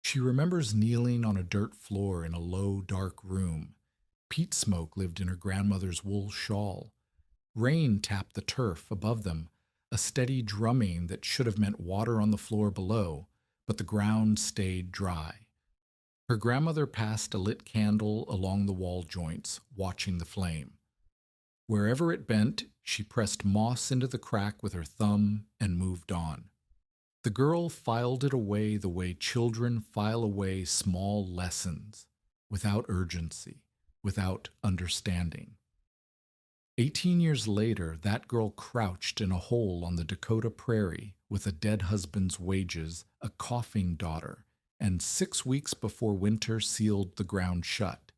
She remembers kneeling on a dirt floor in a low, dark room. Peat smoke lived in her grandmother's wool shawl. Rain tapped the turf above them, a steady drumming that should have meant water on the floor below, but the ground stayed dry. Her grandmother passed a lit candle along the wall joints, watching the flame. Wherever it bent, she pressed moss into the crack with her thumb and moved on. The girl filed it away the way children file away small lessons, without urgency, without understanding. 18 years later, that girl crouched in a hole on the Dakota prairie with a dead husband's wages, a coughing daughter, and 6 weeks before winter sealed the ground shut.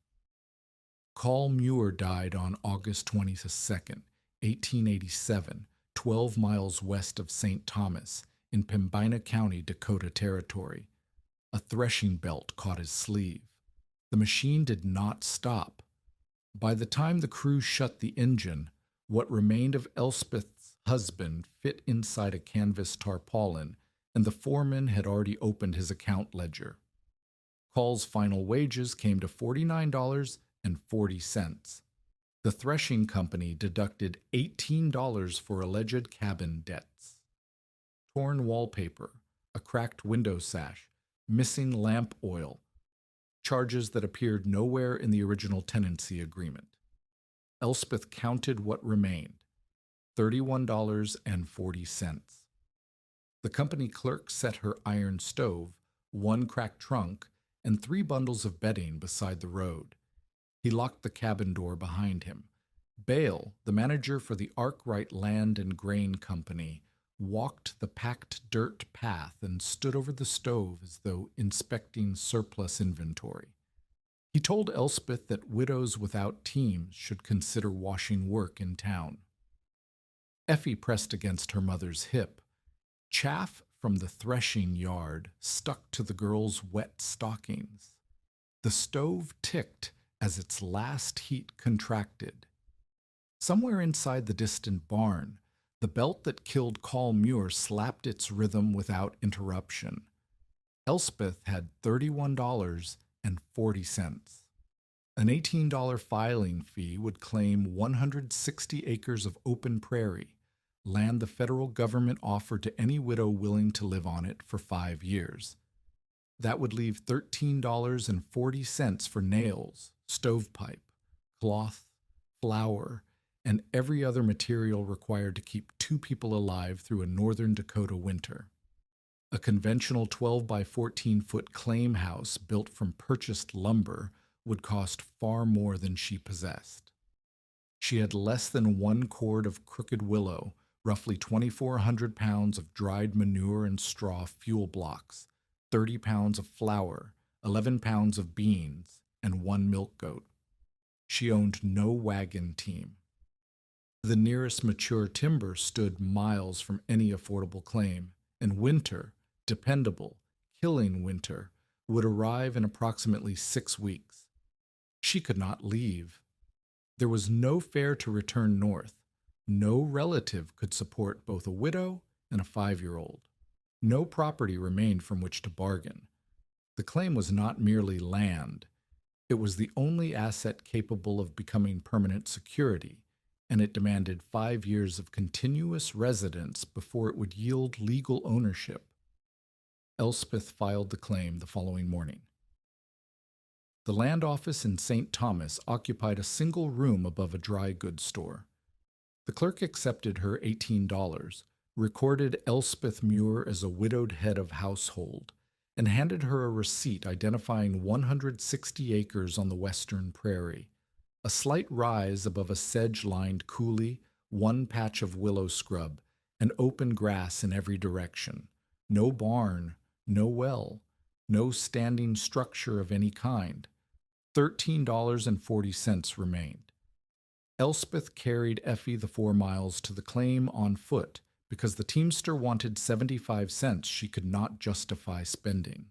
Carl Muir died on August 22nd, 1887, 12 miles west of St. Thomas, in Pembina County, Dakota Territory. A threshing belt caught his sleeve. The machine did not stop. By the time the crew shut the engine, what remained of Elspeth's husband fit inside a canvas tarpaulin, and the foreman had already opened his account ledger. Carl's final wages came to $49.40. The threshing company deducted $18 for alleged cabin debts. Torn wallpaper, a cracked window sash, missing lamp oil, charges that appeared nowhere in the original tenancy agreement. Elspeth counted what remained, $31.40. The company clerk set her iron stove, one cracked trunk, and 3 bundles of bedding beside the road. He locked the cabin door behind him. Bale, the manager for the Arkwright Land and Grain Company, walked the packed dirt path and stood over the stove as though inspecting surplus inventory. He told Elspeth that widows without teams should consider washing work in town. Effie pressed against her mother's hip. Chaff from the threshing yard stuck to the girl's wet stockings. The stove ticked as its last heat contracted. Somewhere inside the distant barn, the belt that killed Carl Muir slapped its rhythm without interruption. Elspeth had $31.40. An $18 filing fee would claim 160 acres of open prairie, land the federal government offered to any widow willing to live on it for 5 years. That would leave $13.40 for nails, stovepipe, cloth, flour, and every other material required to keep 2 people alive through a northern Dakota winter. A conventional 12 by 14 foot claim house built from purchased lumber would cost far more than she possessed. She had less than 1 cord of crooked willow, roughly 2,400 pounds of dried manure and straw fuel blocks, 30 pounds of flour, 11 pounds of beans, and 1 milk goat. She owned no wagon team. The nearest mature timber stood miles from any affordable claim, and winter, dependable, killing winter, would arrive in approximately 6 weeks. She could not leave. There was no fare to return north. No relative could support both a widow and a 5-year-old. No property remained from which to bargain. The claim was not merely land. It was the only asset capable of becoming permanent security, and it demanded 5 years of continuous residence before it would yield legal ownership. Elspeth filed the claim the following morning. The land office in St. Thomas occupied a single room above a dry goods store. The clerk accepted her $18, recorded Elspeth Muir as a widowed head of household, and handed her a receipt identifying 160 acres on the western prairie, a slight rise above a sedge-lined coulee, 1 patch of willow scrub, and open grass in every direction. No barn, no well, no standing structure of any kind. $13.40 remained. Elspeth carried Effie the 4 miles to the claim on foot because the teamster wanted 75 cents she could not justify spending.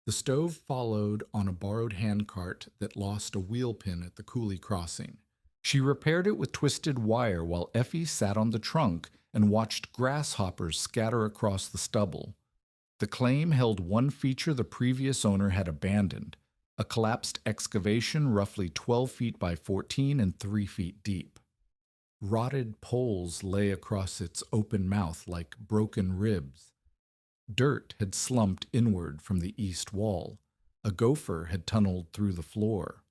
The stove followed on a borrowed handcart that lost a wheel pin at the coulee crossing. She repaired it with twisted wire while Effie sat on the trunk and watched grasshoppers scatter across the stubble. The claim held one feature the previous owner had abandoned, a collapsed excavation roughly 12 feet by 14 and 3 feet deep. Rotted poles lay across its open mouth like broken ribs. Dirt had slumped inward from the east wall. A gopher had tunneled through the floor.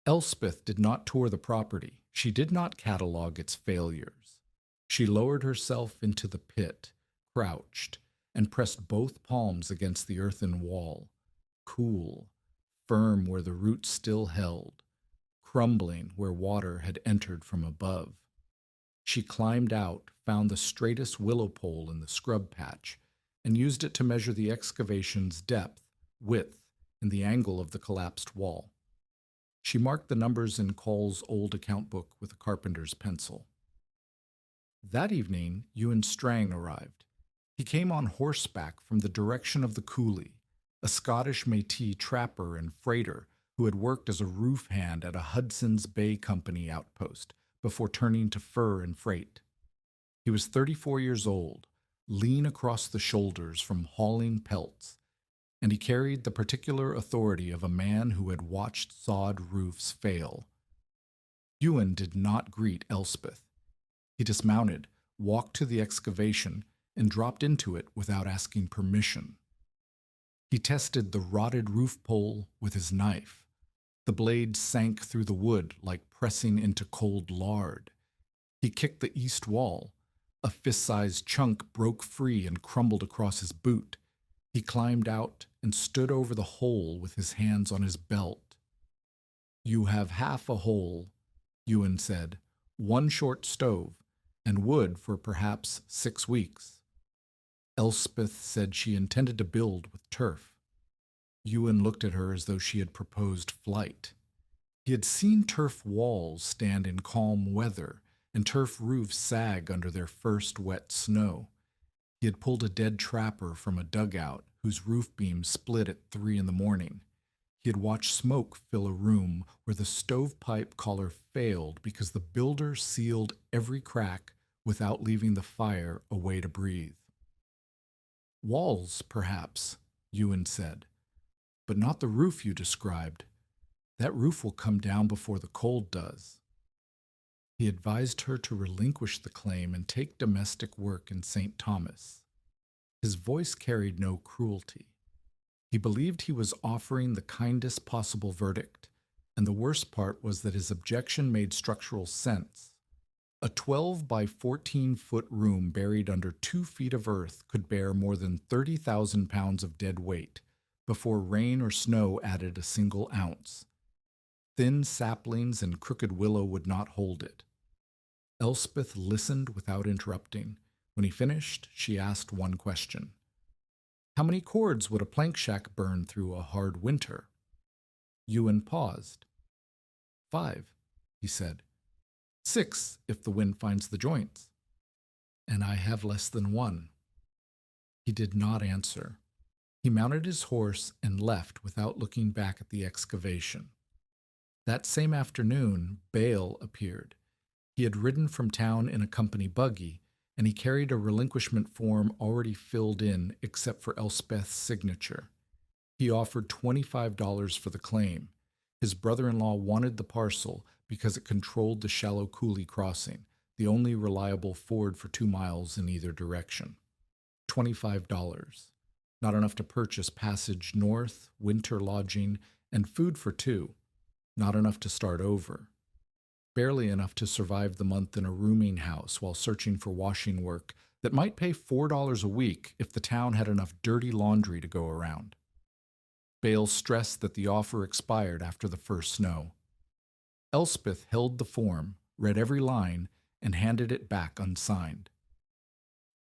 Elspeth did not tour the property. She did not catalog its failures. She lowered herself into the pit, crouched, and pressed both palms against the earthen wall, cool, firm where the roots still held, crumbling where water had entered from above. She climbed out, found the straightest willow pole in the scrub patch, and used it to measure the excavation's depth, width, and the angle of the collapsed wall. She marked the numbers in Cole's old account book with a carpenter's pencil. That evening, Ewan Strang arrived. He came on horseback from the direction of the coulee, a Scottish Métis trapper and freighter who had worked as a roof hand at a Hudson's Bay Company outpost before turning to fur and freight. He was 34 years old, lean across the shoulders from hauling pelts, and he carried the particular authority of a man who had watched sod roofs fail. Ewan did not greet Elspeth. He dismounted, walked to the excavation, and dropped into it without asking permission. He tested the rotted roof pole with his knife. The blade sank through the wood like pressing into cold lard. He kicked the east wall. A fist-sized chunk broke free and crumbled across his boot. He climbed out and stood over the hole with his hands on his belt. "You have half a hole," Ewan said, "one short stove, and wood for perhaps 6 weeks." Elspeth said she intended to build with turf. Ewan looked at her as though she had proposed flight. He had seen turf walls stand in calm weather and turf roofs sag under their first wet snow. He had pulled a dead trapper from a dugout whose roof beam split at 3 in the morning. He had watched smoke fill a room where the stovepipe collar failed because the builder sealed every crack without leaving the fire a way to breathe. "Walls, perhaps," Ewan said, "but not the roof you described. That roof will come down before the cold does." He advised her to relinquish the claim and take domestic work in St. Thomas. His voice carried no cruelty. He believed he was offering the kindest possible verdict, and the worst part was that his objection made structural sense. A 12 by 14-foot room buried under 2 feet of earth could bear more than 30,000 pounds of dead weight before rain or snow added a single ounce. Thin saplings and crooked willow would not hold it. Elspeth listened without interrupting. When he finished, she asked one question. "How many cords would a plank shack burn through a hard winter?" Ewan paused. "5, he said. "6 if the wind finds the joints." "And I have less than 1. He did not answer. He mounted his horse and left without looking back at the excavation. That same afternoon, Bale appeared. He had ridden from town in a company buggy, and he carried a relinquishment form already filled in except for Elspeth's signature. He offered $25 for the claim. His brother-in-law wanted the parcel because it controlled the shallow coulee crossing, the only reliable ford for 2 miles in either direction. $25. Not enough to purchase passage north, winter lodging, and food for 2. Not enough to start over. Barely enough to survive the month in a rooming house while searching for washing work that might pay $4 a week if the town had enough dirty laundry to go around. Bale stressed that the offer expired after the first snow. Elspeth held the form, read every line, and handed it back unsigned.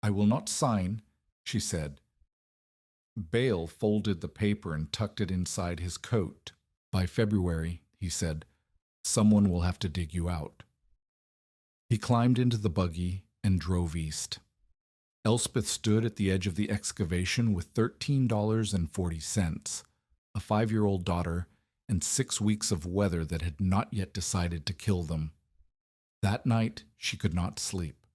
"I will not sign," she said. Bale folded the paper and tucked it inside his coat. "By February," he said, "someone will have to dig you out." He climbed into the buggy and drove east. Elspeth stood at the edge of the excavation with $13.40, a 5-year-old daughter, and 6 weeks of weather that had not yet decided to kill them. That night, she could not sleep.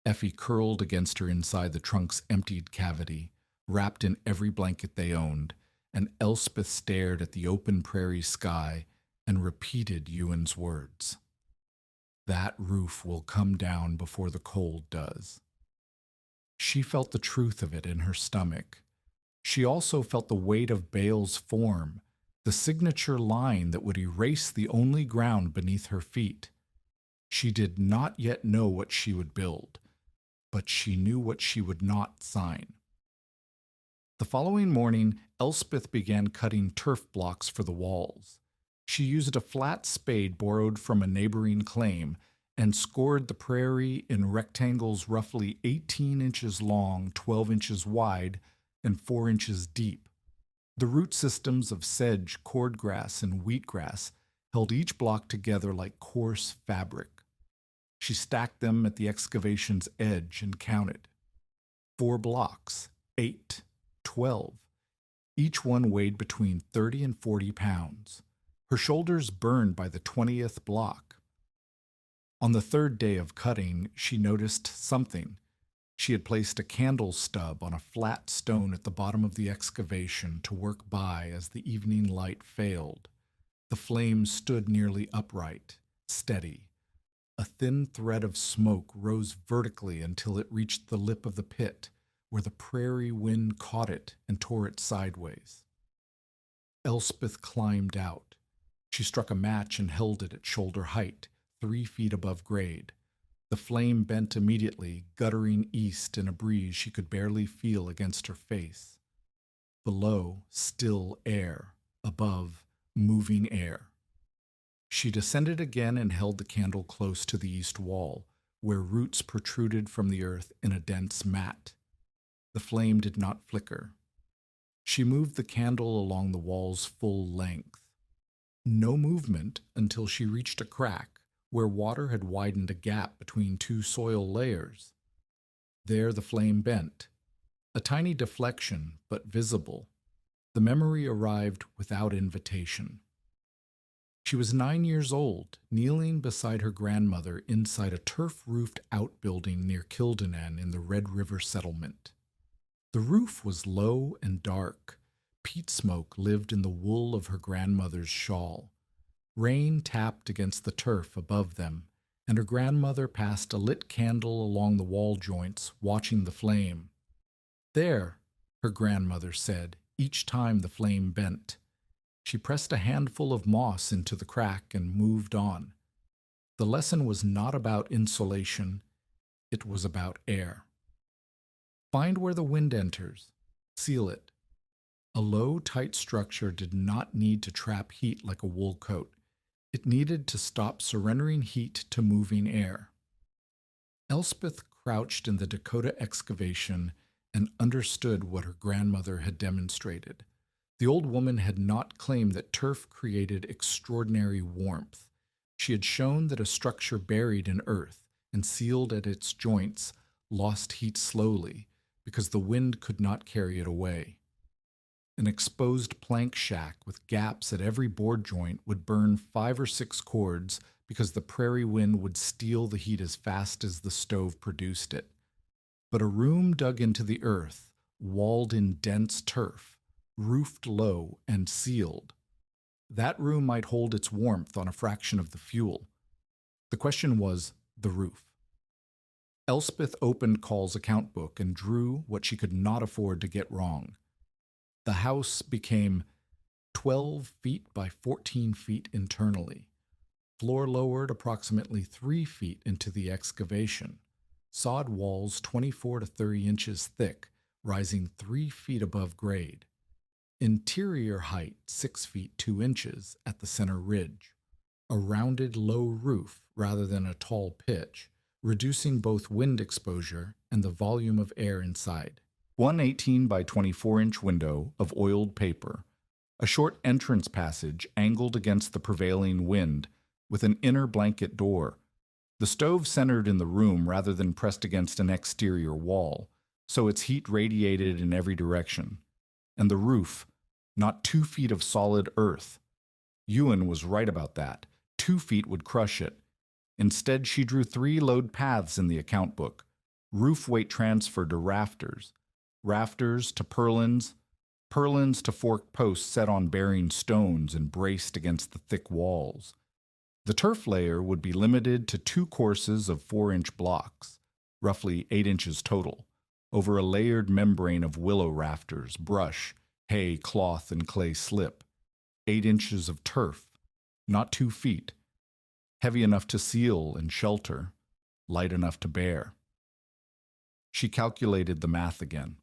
Effie curled against her inside the trunk's emptied cavity, wrapped in every blanket they owned, and Elspeth stared at the open prairie sky and repeated Ewan's words. That roof will come down before the cold does. She felt the truth of it in her stomach. She also felt the weight of Bale's form, the signature line that would erase the only ground beneath her feet. She did not yet know what she would build, but she knew what she would not sign. The following morning, Elspeth began cutting turf blocks for the walls. She used a flat spade borrowed from a neighboring claim and scored the prairie in rectangles roughly 18 inches long, 12 inches wide, and 4 inches deep. The root systems of sedge, cordgrass, and wheatgrass held each block together like coarse fabric. She stacked them at the excavation's edge and counted. 4 blocks, 8, 12. Each one weighed between 30 and 40 pounds. Her shoulders burned by the 20th block. On the 3rd day of cutting, she noticed something. She had placed a candle stub on a flat stone at the bottom of the excavation to work by as the evening light failed. The flame stood nearly upright, steady. A thin thread of smoke rose vertically until it reached the lip of the pit, where the prairie wind caught it and tore it sideways. Elspeth climbed out. She struck a match and held it at shoulder height, 3 feet above grade. The flame bent immediately, guttering east in a breeze she could barely feel against her face. Below, still air. Above, moving air. She descended again and held the candle close to the east wall, where roots protruded from the earth in a dense mat. The flame did not flicker. She moved the candle along the wall's full length. No movement until she reached a crack where water had widened a gap between 2 soil layers. There the flame bent. A tiny deflection, but visible. The memory arrived without invitation. She was 9 years old, kneeling beside her grandmother inside a turf-roofed outbuilding near Kildonan in the Red River settlement. The roof was low and dark. Peat smoke lived in the wool of her grandmother's shawl. Rain tapped against the turf above them, and her grandmother passed a lit candle along the wall joints, watching the flame. "There," her grandmother said, each time the flame bent. She pressed a handful of moss into the crack and moved on. The lesson was not about insulation, it was about air. Find where the wind enters. Seal it. A low, tight structure did not need to trap heat like a wool coat. It needed to stop surrendering heat to moving air. Elspeth crouched in the Dakota excavation and understood what her grandmother had demonstrated. The old woman had not claimed that turf created extraordinary warmth. She had shown that a structure buried in earth and sealed at its joints lost heat slowly because the wind could not carry it away. An exposed plank shack with gaps at every board joint would burn 5 or 6 cords because the prairie wind would steal the heat as fast as the stove produced it. But a room dug into the earth, walled in dense turf, roofed low and sealed, that room might hold its warmth on a fraction of the fuel. The question was the roof. Elspeth opened Call's account book and drew what she could not afford to get wrong. The house became 12 feet by 14 feet internally. Floor lowered approximately 3 feet into the excavation. Sod walls 24 to 30 inches thick, rising 3 feet above grade. Interior height 6 feet 2 inches at the center ridge. A rounded low roof rather than a tall pitch, reducing both wind exposure and the volume of air inside. One 18 by 24 inch window of oiled paper. A short entrance passage angled against the prevailing wind with an inner blanket door. The stove centered in the room rather than pressed against an exterior wall, so its heat radiated in every direction. And the roof, not 2 feet of solid earth. Ewan was right about that. 2 feet would crush it. Instead, she drew 3 load paths in the account book. Roof weight transferred to rafters. rafters to purlins, purlins to forked posts set on bearing stones and braced against the thick walls. The turf layer would be limited to 2 courses of 4-inch blocks, roughly 8 inches total, over a layered membrane of willow rafters, brush, hay, cloth, and clay slip. 8 inches of turf, not 2 feet, heavy enough to seal and shelter, light enough to bear. She calculated the math again.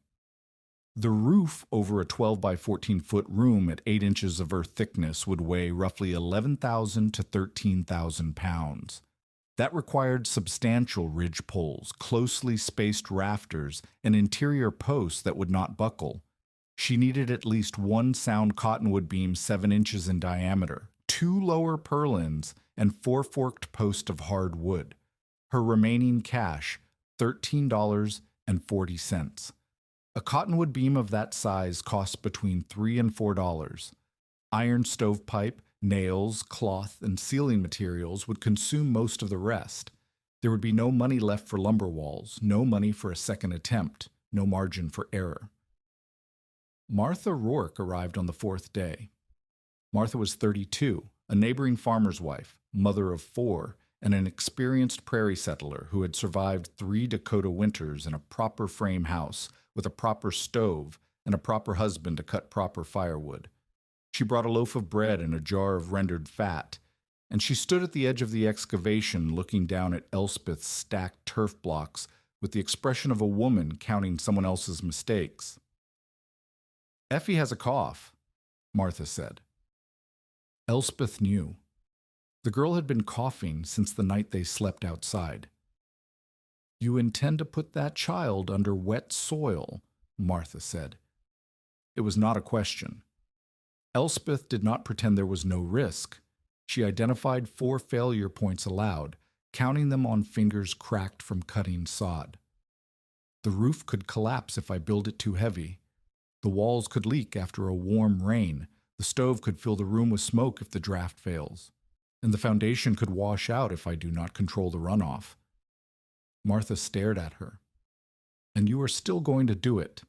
The roof over a 12 by 14-foot room at 8 inches of earth thickness would weigh roughly 11,000 to 13,000 pounds. That required substantial ridge poles, closely spaced rafters, and interior posts that would not buckle. She needed at least 1 sound cottonwood beam 7 inches in diameter, 2 lower purlins, and 4 forked posts of hard wood. Her remaining cash, $13.40. A cottonwood beam of that size cost between $3 and $4. Iron stovepipe, nails, cloth, and ceiling materials would consume most of the rest. There would be no money left for lumber walls, no money for a second attempt, no margin for error. Martha Rourke arrived on the 4th day. Martha was 32, a neighboring farmer's wife, mother of 4, and an experienced prairie settler who had survived 3 Dakota winters in a proper frame house with a proper stove and a proper husband to cut proper firewood. She brought a loaf of bread and a jar of rendered fat, and she stood at the edge of the excavation looking down at Elspeth's stacked turf blocks with the expression of a woman counting someone else's mistakes. "Effie has a cough," Martha said. Elspeth knew. The girl had been coughing since the night they slept outside. "You intend to put that child under wet soil," Martha said. It was not a question. Elspeth did not pretend there was no risk. She identified 4 failure points aloud, counting them on fingers cracked from cutting sod. "The roof could collapse if I build it too heavy. The walls could leak after a warm rain. The stove could fill the room with smoke if the draft fails. And the foundation could wash out if I do not control the runoff." Martha stared at her. "And you are still going to do it."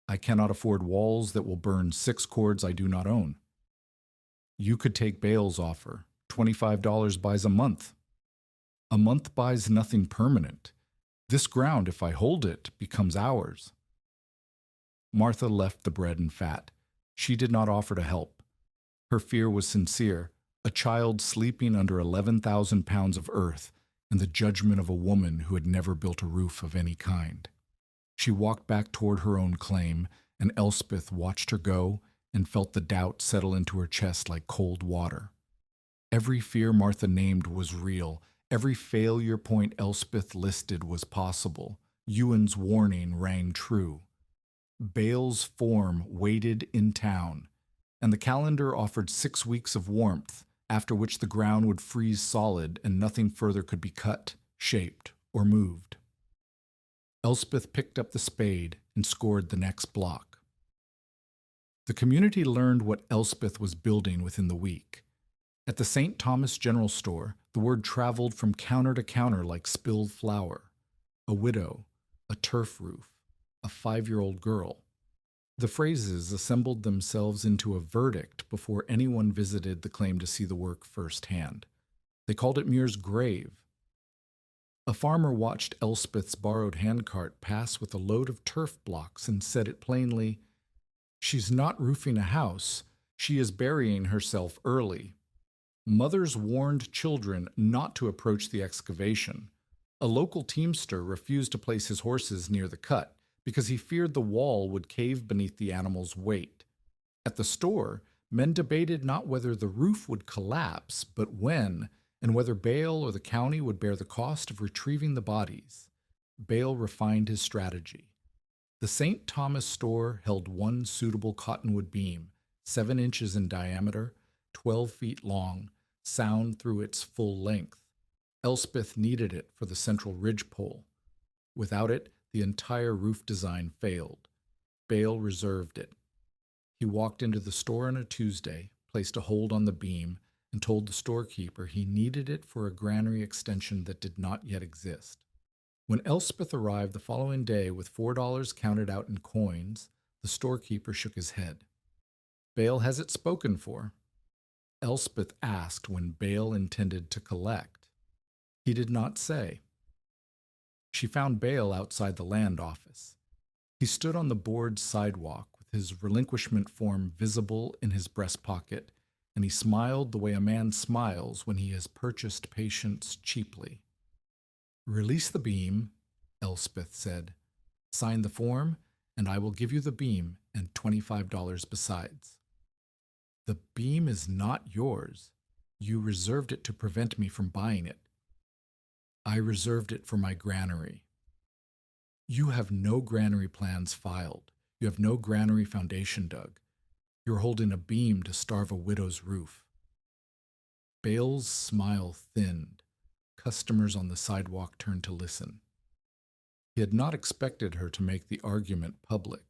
"I cannot afford walls that will burn 6 cords I do not own." "You could take Bale's offer. $25 buys a month." "A month buys nothing permanent. This ground, if I hold it, becomes ours." Martha left the bread and fat. She did not offer to help. Her fear was sincere, a child sleeping under 11,000 pounds of earth, and the judgment of a woman who had never built a roof of any kind. She walked back toward her own claim, and Elspeth watched her go and felt the doubt settle into her chest like cold water. Every fear Martha named was real. Every failure point Elspeth listed was possible. Ewan's warning rang true. Bale's form waited in town, and the calendar offered 6 weeks of warmth, after which the ground would freeze solid and nothing further could be cut, shaped, or moved. Elspeth picked up the spade and scored the next block. The community learned what Elspeth was building within the week. At the St. Thomas General Store, the word traveled from counter to counter like spilled flour. A widow, a turf roof, a 5-year-old girl. The phrases assembled themselves into a verdict before anyone visited the claim to see the work firsthand. They called it Muir's grave. A farmer watched Elspeth's borrowed handcart pass with a load of turf blocks and said it plainly, "She's not roofing a house. She is burying herself early." Mothers warned children not to approach the excavation. A local teamster refused to place his horses near the cut because he feared the wall would cave beneath the animal's weight. At the store, men debated not whether the roof would collapse, but when, and whether Bale or the county would bear the cost of retrieving the bodies. Bale refined his strategy. The St. Thomas store held 1 suitable cottonwood beam, 7 inches in diameter, 12 feet long, sound through its full length. Elspeth needed it for the central ridge pole. Without it, the entire roof design failed. Bale reserved it. He walked into the store on a Tuesday, placed a hold on the beam, and told the storekeeper he needed it for a granary extension that did not yet exist. When Elspeth arrived the following day with $4 counted out in coins, the storekeeper shook his head. Bale has it spoken for. Elspeth asked when Bale intended to collect. He did not say. She found Bale outside the land office. He stood on the board sidewalk with his relinquishment form visible in his breast pocket, and he smiled the way a man smiles when he has purchased patience cheaply. Release the beam, Elspeth said. Sign the form, and I will give you the beam and $25 besides. The beam is not yours. You reserved it to prevent me from buying it. I reserved it for my granary. You have no granary plans filed. You have no granary foundation dug. You're holding a beam to starve a widow's roof. Bale's smile thinned. Customers on the sidewalk turned to listen. He had not expected her to make the argument public.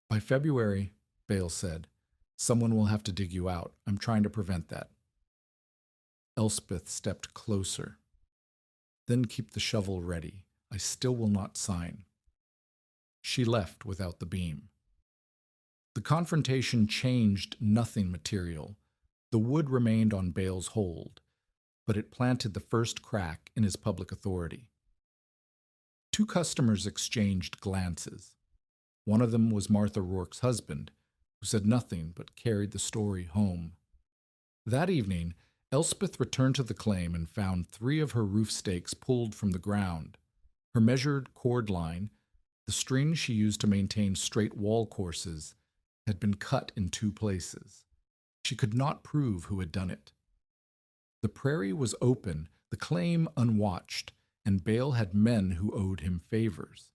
By February, Bale said, someone will have to dig you out. I'm trying to prevent that. Elspeth stepped closer. Then keep the shovel ready. I still will not sign. She left without the beam. The confrontation changed nothing material. The wood remained on Bale's hold, but it planted the first crack in his public authority. Two customers exchanged glances. One of them was Martha Rourke's husband, who said nothing but carried the story home. That evening, Elspeth returned to the claim and found 3 of her roof stakes pulled from the ground. Her measured cord line, the string she used to maintain straight wall courses, had been cut in 2 places. She could not prove who had done it. The prairie was open, the claim unwatched, and Bale had men who owed him favors.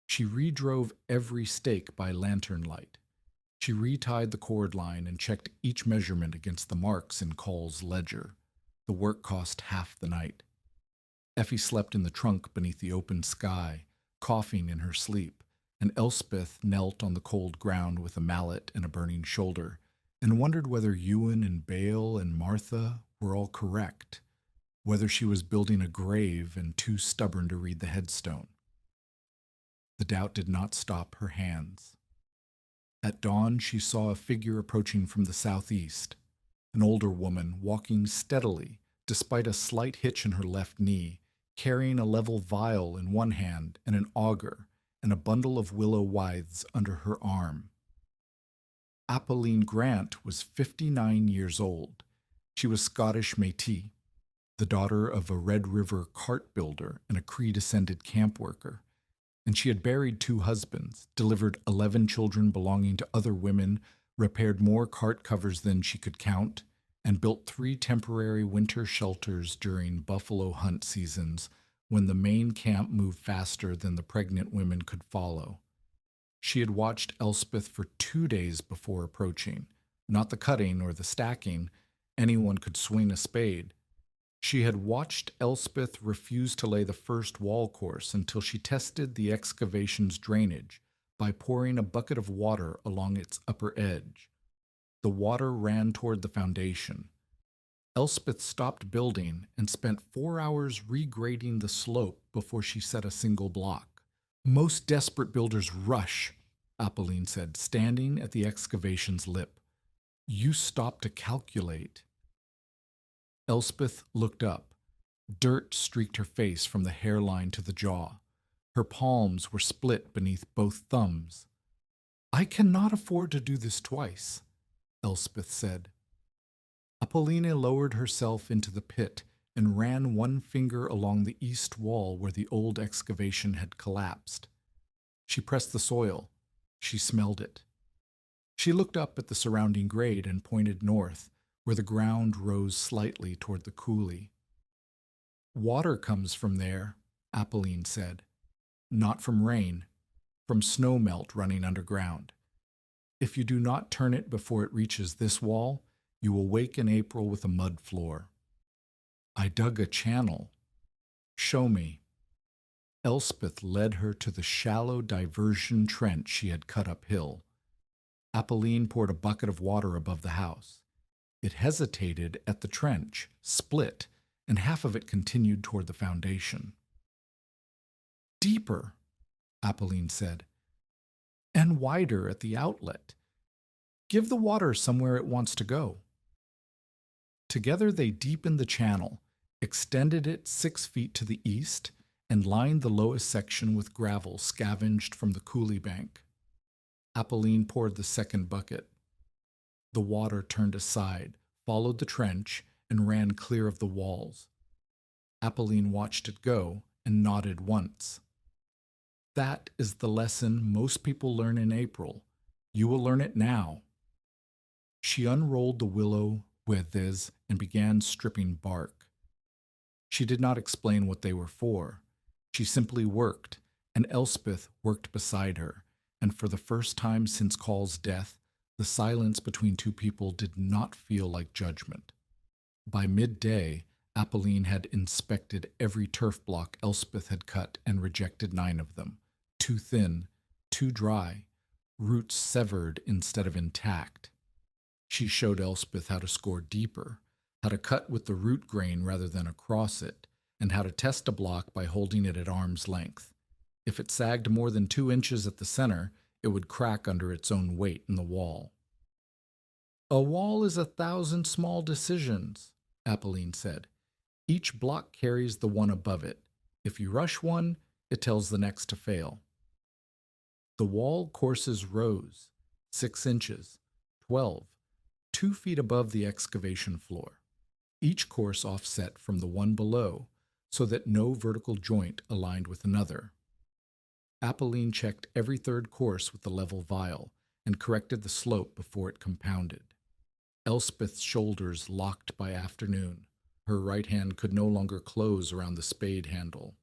She redrove every stake by lantern light. She retied the cord line and checked each measurement against the marks in Call's ledger. The work cost half the night. Effie slept in the trunk beneath the open sky, coughing in her sleep, and Elspeth knelt on the cold ground with a mallet and a burning shoulder, and wondered whether Ewan and Bale and Martha were all correct, whether she was building a grave and too stubborn to read the headstone. The doubt did not stop her hands. At dawn, she saw a figure approaching from the southeast, an older woman walking steadily, despite a slight hitch in her left knee, carrying a level vial in one hand and an auger and a bundle of willow withes under her arm. Apolline Grant was 59 years old. She was Scottish Métis, the daughter of a Red River cart builder and a Cree-descended camp worker, and she had buried 2 husbands, delivered 11 children belonging to other women, repaired more cart covers than she could count, and built 3 temporary winter shelters during buffalo hunt seasons when the main camp moved faster than the pregnant women could follow. She had watched Elspeth for 2 days before approaching, not the cutting or the stacking. Anyone could swing a spade. She had watched Elspeth refuse to lay the first wall course until she tested the excavation's drainage by pouring a bucket of water along its upper edge. The water ran toward the foundation. Elspeth stopped building and spent 4 hours regrading the slope before she set a single block. Most desperate builders rush, Apolline said, standing at the excavation's lip. You stop to calculate. Elspeth looked up. Dirt streaked her face from the hairline to the jaw. Her palms were split beneath both thumbs. I cannot afford to do this twice, Elspeth said. Apolline lowered herself into the pit and ran one finger along the east wall where the old excavation had collapsed. She pressed the soil. She smelled it. She looked up at the surrounding grade and pointed north, where the ground rose slightly toward the coulee. Water comes from there, Apolline said. Not from rain, from snow melt running underground. If you do not turn it before it reaches this wall, you will wake in April with a mud floor. I dug a channel. Show me. Elspeth led her to the shallow diversion trench she had cut uphill. Apolline poured a bucket of water above the house. It hesitated at the trench, split, and half of it continued toward the foundation. Deeper, Apolline said, and wider at the outlet. Give the water somewhere it wants to go. Together they deepened the channel, extended it 6 feet to the east, and lined the lowest section with gravel scavenged from the coulee bank. Apolline poured the second bucket. The water turned aside, followed the trench, and ran clear of the walls. Apolline watched it go and nodded once. That is the lesson most people learn in April. You will learn it now. She unrolled the willow withes and began stripping bark. She did not explain what they were for. She simply worked, and Elspeth worked beside her, and for the first time since Call's death, the silence between two people did not feel like judgment. By midday, Apolline had inspected every turf block Elspeth had cut and rejected 9 of them. Too thin, too dry, roots severed instead of intact. She showed Elspeth how to score deeper, how to cut with the root grain rather than across it, and how to test a block by holding it at arm's length. If it sagged more than 2 inches at the center, it would crack under its own weight in the wall. A wall is 1,000 small decisions, Apolline said. Each block carries the one above it. If you rush one, it tells the next to fail. The wall courses rose, 6 inches, 12, 2 feet above the excavation floor, each course offset from the one below, so that no vertical joint aligned with another. Apolline checked every third course with the level vial and corrected the slope before it compounded. Elspeth's shoulders locked by afternoon. Her right hand could no longer close around the spade handle.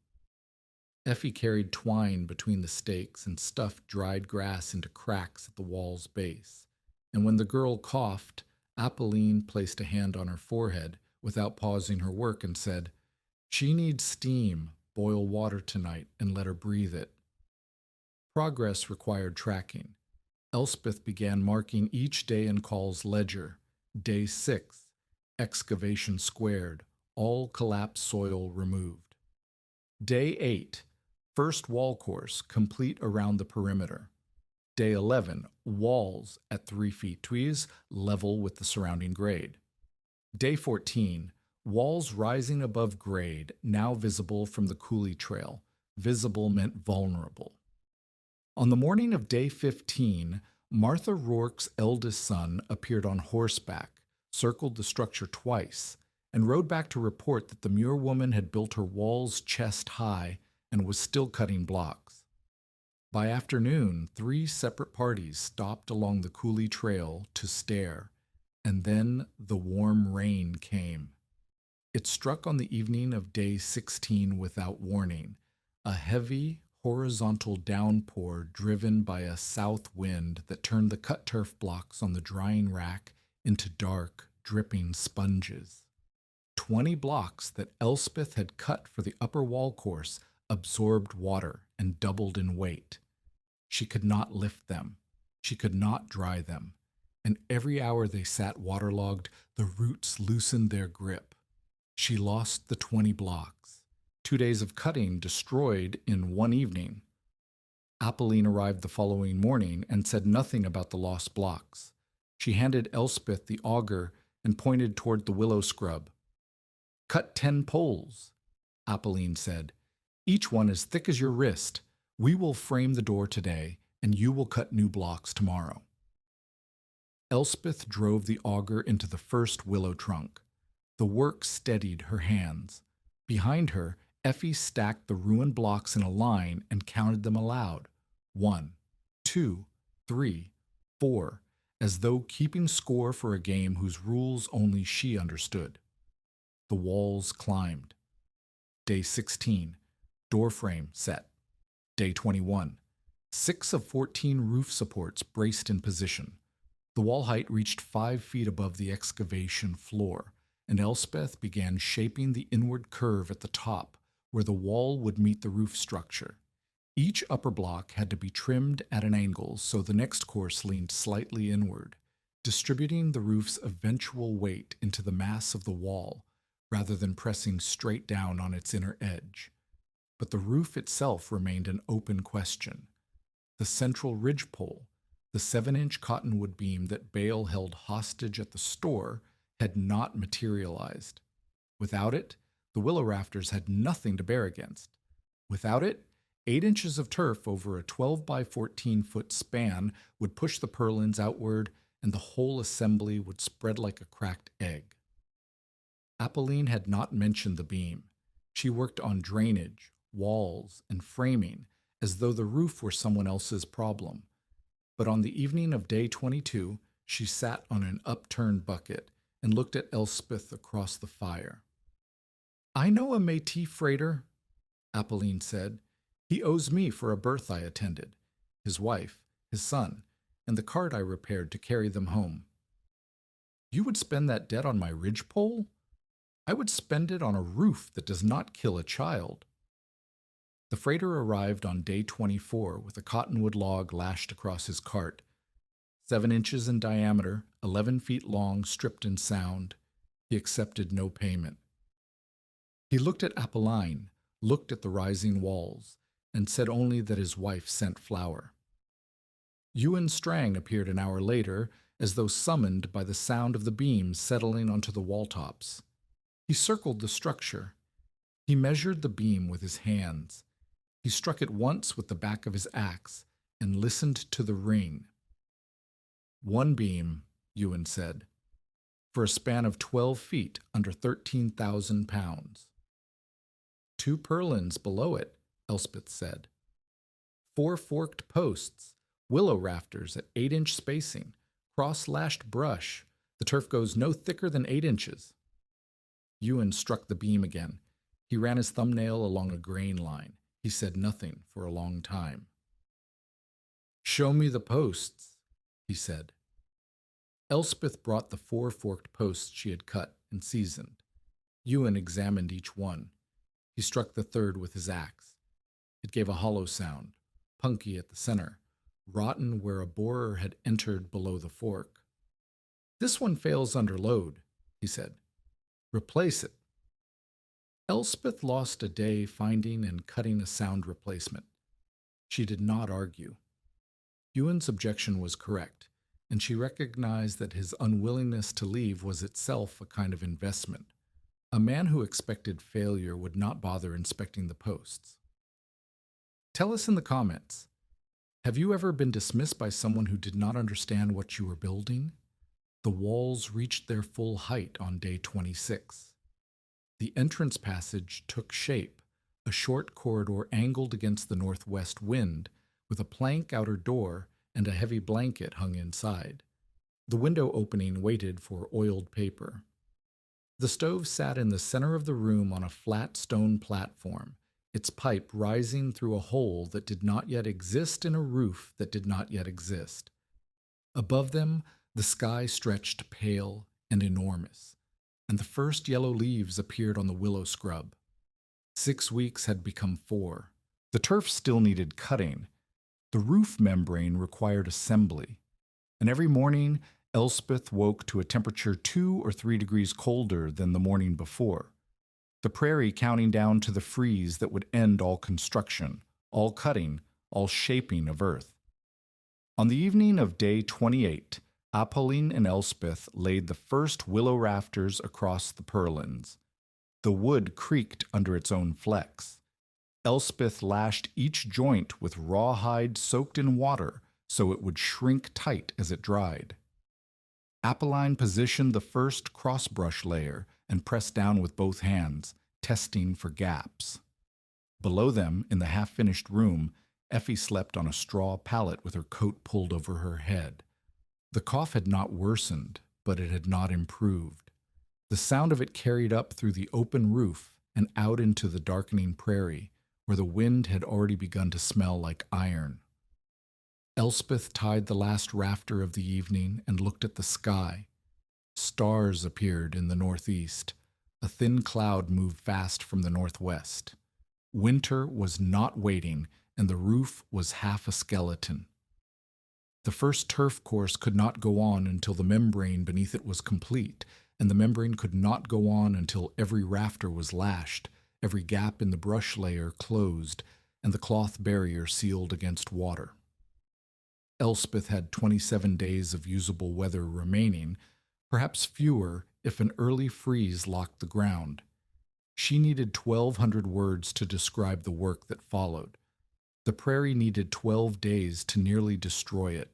Effie carried twine between the stakes and stuffed dried grass into cracks at the wall's base, and when the girl coughed, Apolline placed a hand on her forehead without pausing her work and said, "She needs steam. Boil water tonight and let her breathe it." Progress required tracking. Elspeth began marking each day in Call's ledger. Day 6, excavation squared, all collapsed soil removed. Day 8, first wall course, complete around the perimeter. Day 11, walls at 3 feet tweeze, level with the surrounding grade. Day 14, walls rising above grade, now visible from the coulee trail. Visible meant vulnerable. On the morning of day 15, Martha Rourke's eldest son appeared on horseback, circled the structure twice, and rode back to report that the Muir woman had built her walls chest high and was still cutting blocks. By afternoon, 3 separate parties stopped along the coulee trail to stare, and then the warm rain came. It struck on the evening of day 16 without warning, a heavy, horizontal downpour driven by a south wind that turned the cut turf blocks on the drying rack into dark, dripping sponges. 20 blocks that Elspeth had cut for the upper wall course absorbed water and doubled in weight. She could not lift them. She could not dry them. And every hour they sat waterlogged, the roots loosened their grip. She lost the 20 blocks. 2 days of cutting destroyed in one evening. Apolline arrived the following morning and said nothing about the lost blocks. She handed Elspeth the auger and pointed toward the willow scrub. "Cut 10 poles," Apolline said. "Each one as thick as your wrist. We will frame the door today, and you will cut new blocks tomorrow." Elspeth drove the auger into the first willow trunk. The work steadied her hands. Behind her, Effie stacked the ruined blocks in a line and counted them aloud. 1, 2, 3, 4, as though keeping score for a game whose rules only she understood. The walls climbed. Day 16, door frame set. Day 21, 6 of 14 roof supports braced in position. The wall height reached 5 feet above the excavation floor, and Elspeth began shaping the inward curve at the top, where the wall would meet the roof structure. Each upper block had to be trimmed at an angle so the next course leaned slightly inward, distributing the roof's eventual weight into the mass of the wall, rather than pressing straight down on its inner edge. but the roof itself remained an open question. The central ridgepole, the 7-inch cottonwood beam that Bale held hostage at the store, had not materialized. Without it, the willow rafters had nothing to bear against. Without it, 8 inches of turf over a 12 by 14-foot span would push the purlins outward, and the whole assembly would spread like a cracked egg. Apolline had not mentioned the beam. She worked on drainage, walls, and framing, as though the roof were someone else's problem. But on the evening of day 22, she sat on an upturned bucket and looked at Elspeth across the fire. "I know a Métis freighter," Apolline said. "He owes me for a berth I attended, his wife, his son, and the cart I repaired to carry them home." "You would spend that debt on my ridgepole? I would spend it on a roof that does not kill a child." The freighter arrived on day 24 with a cottonwood log lashed across his cart. 7 inches in diameter, 11 feet long, stripped and sound. He accepted no payment. He looked at Apolline, looked at the rising walls, and said only that his wife sent flour. Ewan Strang appeared an hour later, as though summoned by the sound of the beams settling onto the wall tops. He circled the structure. He measured the beam with his hands. He struck it once with the back of his axe and listened to the ring. "One beam," Ewan said, "for a span of 12 feet under 13,000 pounds. 2 purlins below it," Elspeth said. 4 forked posts, willow rafters at 8-inch spacing, cross-lashed brush. The turf goes no thicker than 8 inches. Ewan struck the beam again. He ran his thumbnail along a grain line. He said nothing for a long time. "Show me the posts," he said. Elspeth brought the 4 forked posts she had cut and seasoned. Ewan examined each one. He struck the third with his axe. It gave a hollow sound, punky at the center, rotten where a borer had entered below the fork. "This one fails under load," he said. "Replace it." Elspeth lost a day finding and cutting a sound replacement. She did not argue. Ewan's objection was correct, and she recognized that his unwillingness to leave was itself a kind of investment. A man who expected failure would not bother inspecting the posts. Tell us in the comments, have you ever been dismissed by someone who did not understand what you were building? The walls reached their full height on day 26. The entrance passage took shape, a short corridor angled against the northwest wind, with a plank outer door and a heavy blanket hung inside. The window opening waited for oiled paper. The stove sat in the center of the room on a flat stone platform, its pipe rising through a hole that did not yet exist in a roof that did not yet exist. Above them, the sky stretched pale and enormous, and the first yellow leaves appeared on the willow scrub. 6 weeks had become 4. The turf still needed cutting. The roof membrane required assembly, and every morning Elspeth woke to a temperature 2 or 3 degrees colder than the morning before, the prairie counting down to the freeze that would end all construction, all cutting, all shaping of earth. On the evening of day 28, Apolline and Elspeth laid the first willow rafters across the purlins. The wood creaked under its own flex. Elspeth lashed each joint with rawhide soaked in water so it would shrink tight as it dried. Apolline positioned the first crossbrush layer and pressed down with both hands, testing for gaps. Below them, in the half-finished room, Effie slept on a straw pallet with her coat pulled over her head. The cough had not worsened, but it had not improved. The sound of it carried up through the open roof and out into the darkening prairie, where the wind had already begun to smell like iron. Elspeth tied the last rafter of the evening and looked at the sky. Stars appeared in the northeast. A thin cloud moved fast from the northwest. Winter was not waiting, and the roof was half a skeleton. The first turf course could not go on until the membrane beneath it was complete, and the membrane could not go on until every rafter was lashed, every gap in the brush layer closed, and the cloth barrier sealed against water. Elspeth had 27 days of usable weather remaining, perhaps fewer if an early freeze locked the ground. She needed 1,200 words to describe the work that followed. The prairie needed 12 days to nearly destroy it.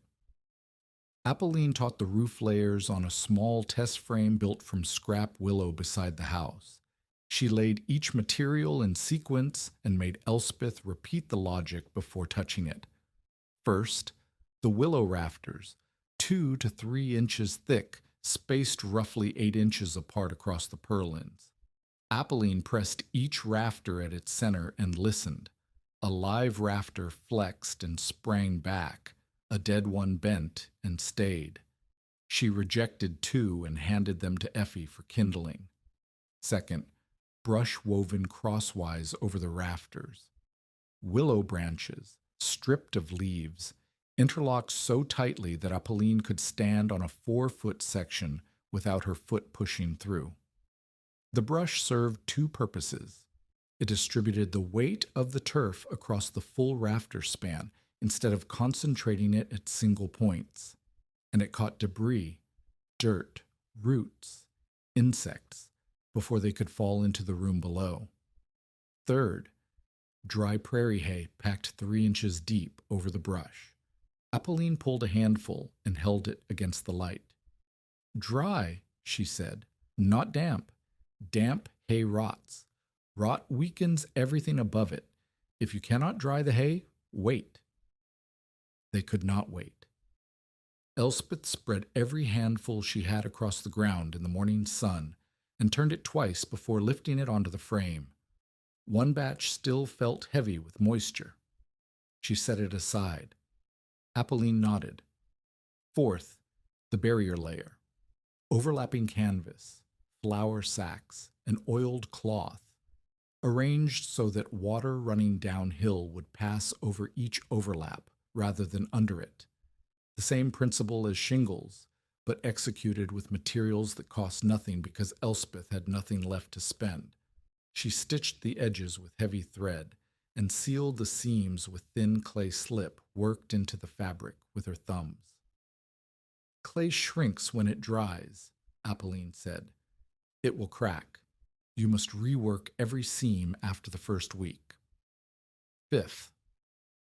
Apolline taught the roof layers on a small test frame built from scrap willow beside the house. She laid each material in sequence and made Elspeth repeat the logic before touching it. First, the willow rafters, 2 to 3 inches thick, spaced roughly 8 inches apart across the purlins. Apolline pressed each rafter at its center and listened. A live rafter flexed and sprang back. A dead one bent and stayed. She rejected 2 and handed them to Effie for kindling. Second, brush woven crosswise over the rafters. Willow branches, stripped of leaves, interlocked so tightly that Apolline could stand on a 4-foot section without her foot pushing through. The brush served 2 purposes. It distributed the weight of the turf across the full rafter span instead of concentrating it at single points, and it caught debris, dirt, roots, insects, before they could fall into the room below. Third, dry prairie hay packed 3 inches deep over the brush. Apolline pulled a handful and held it against the light. "Dry," she said, "not damp. Damp hay rots. Rot weakens everything above it. If you cannot dry the hay, wait." They could not wait. Elspeth spread every handful she had across the ground in the morning sun and turned it twice before lifting it onto the frame. One batch still felt heavy with moisture. She set it aside. Apolline nodded. Fourth, the barrier layer. Overlapping canvas, flour sacks, and oiled cloth, arranged so that water running downhill would pass over each overlap rather than under it. The same principle as shingles, but executed with materials that cost nothing because Elspeth had nothing left to spend. She stitched the edges with heavy thread and sealed the seams with thin clay slip worked into the fabric with her thumbs. "Clay shrinks when it dries," Apolline said. "It will crack. You must rework every seam after the first week." Fifth,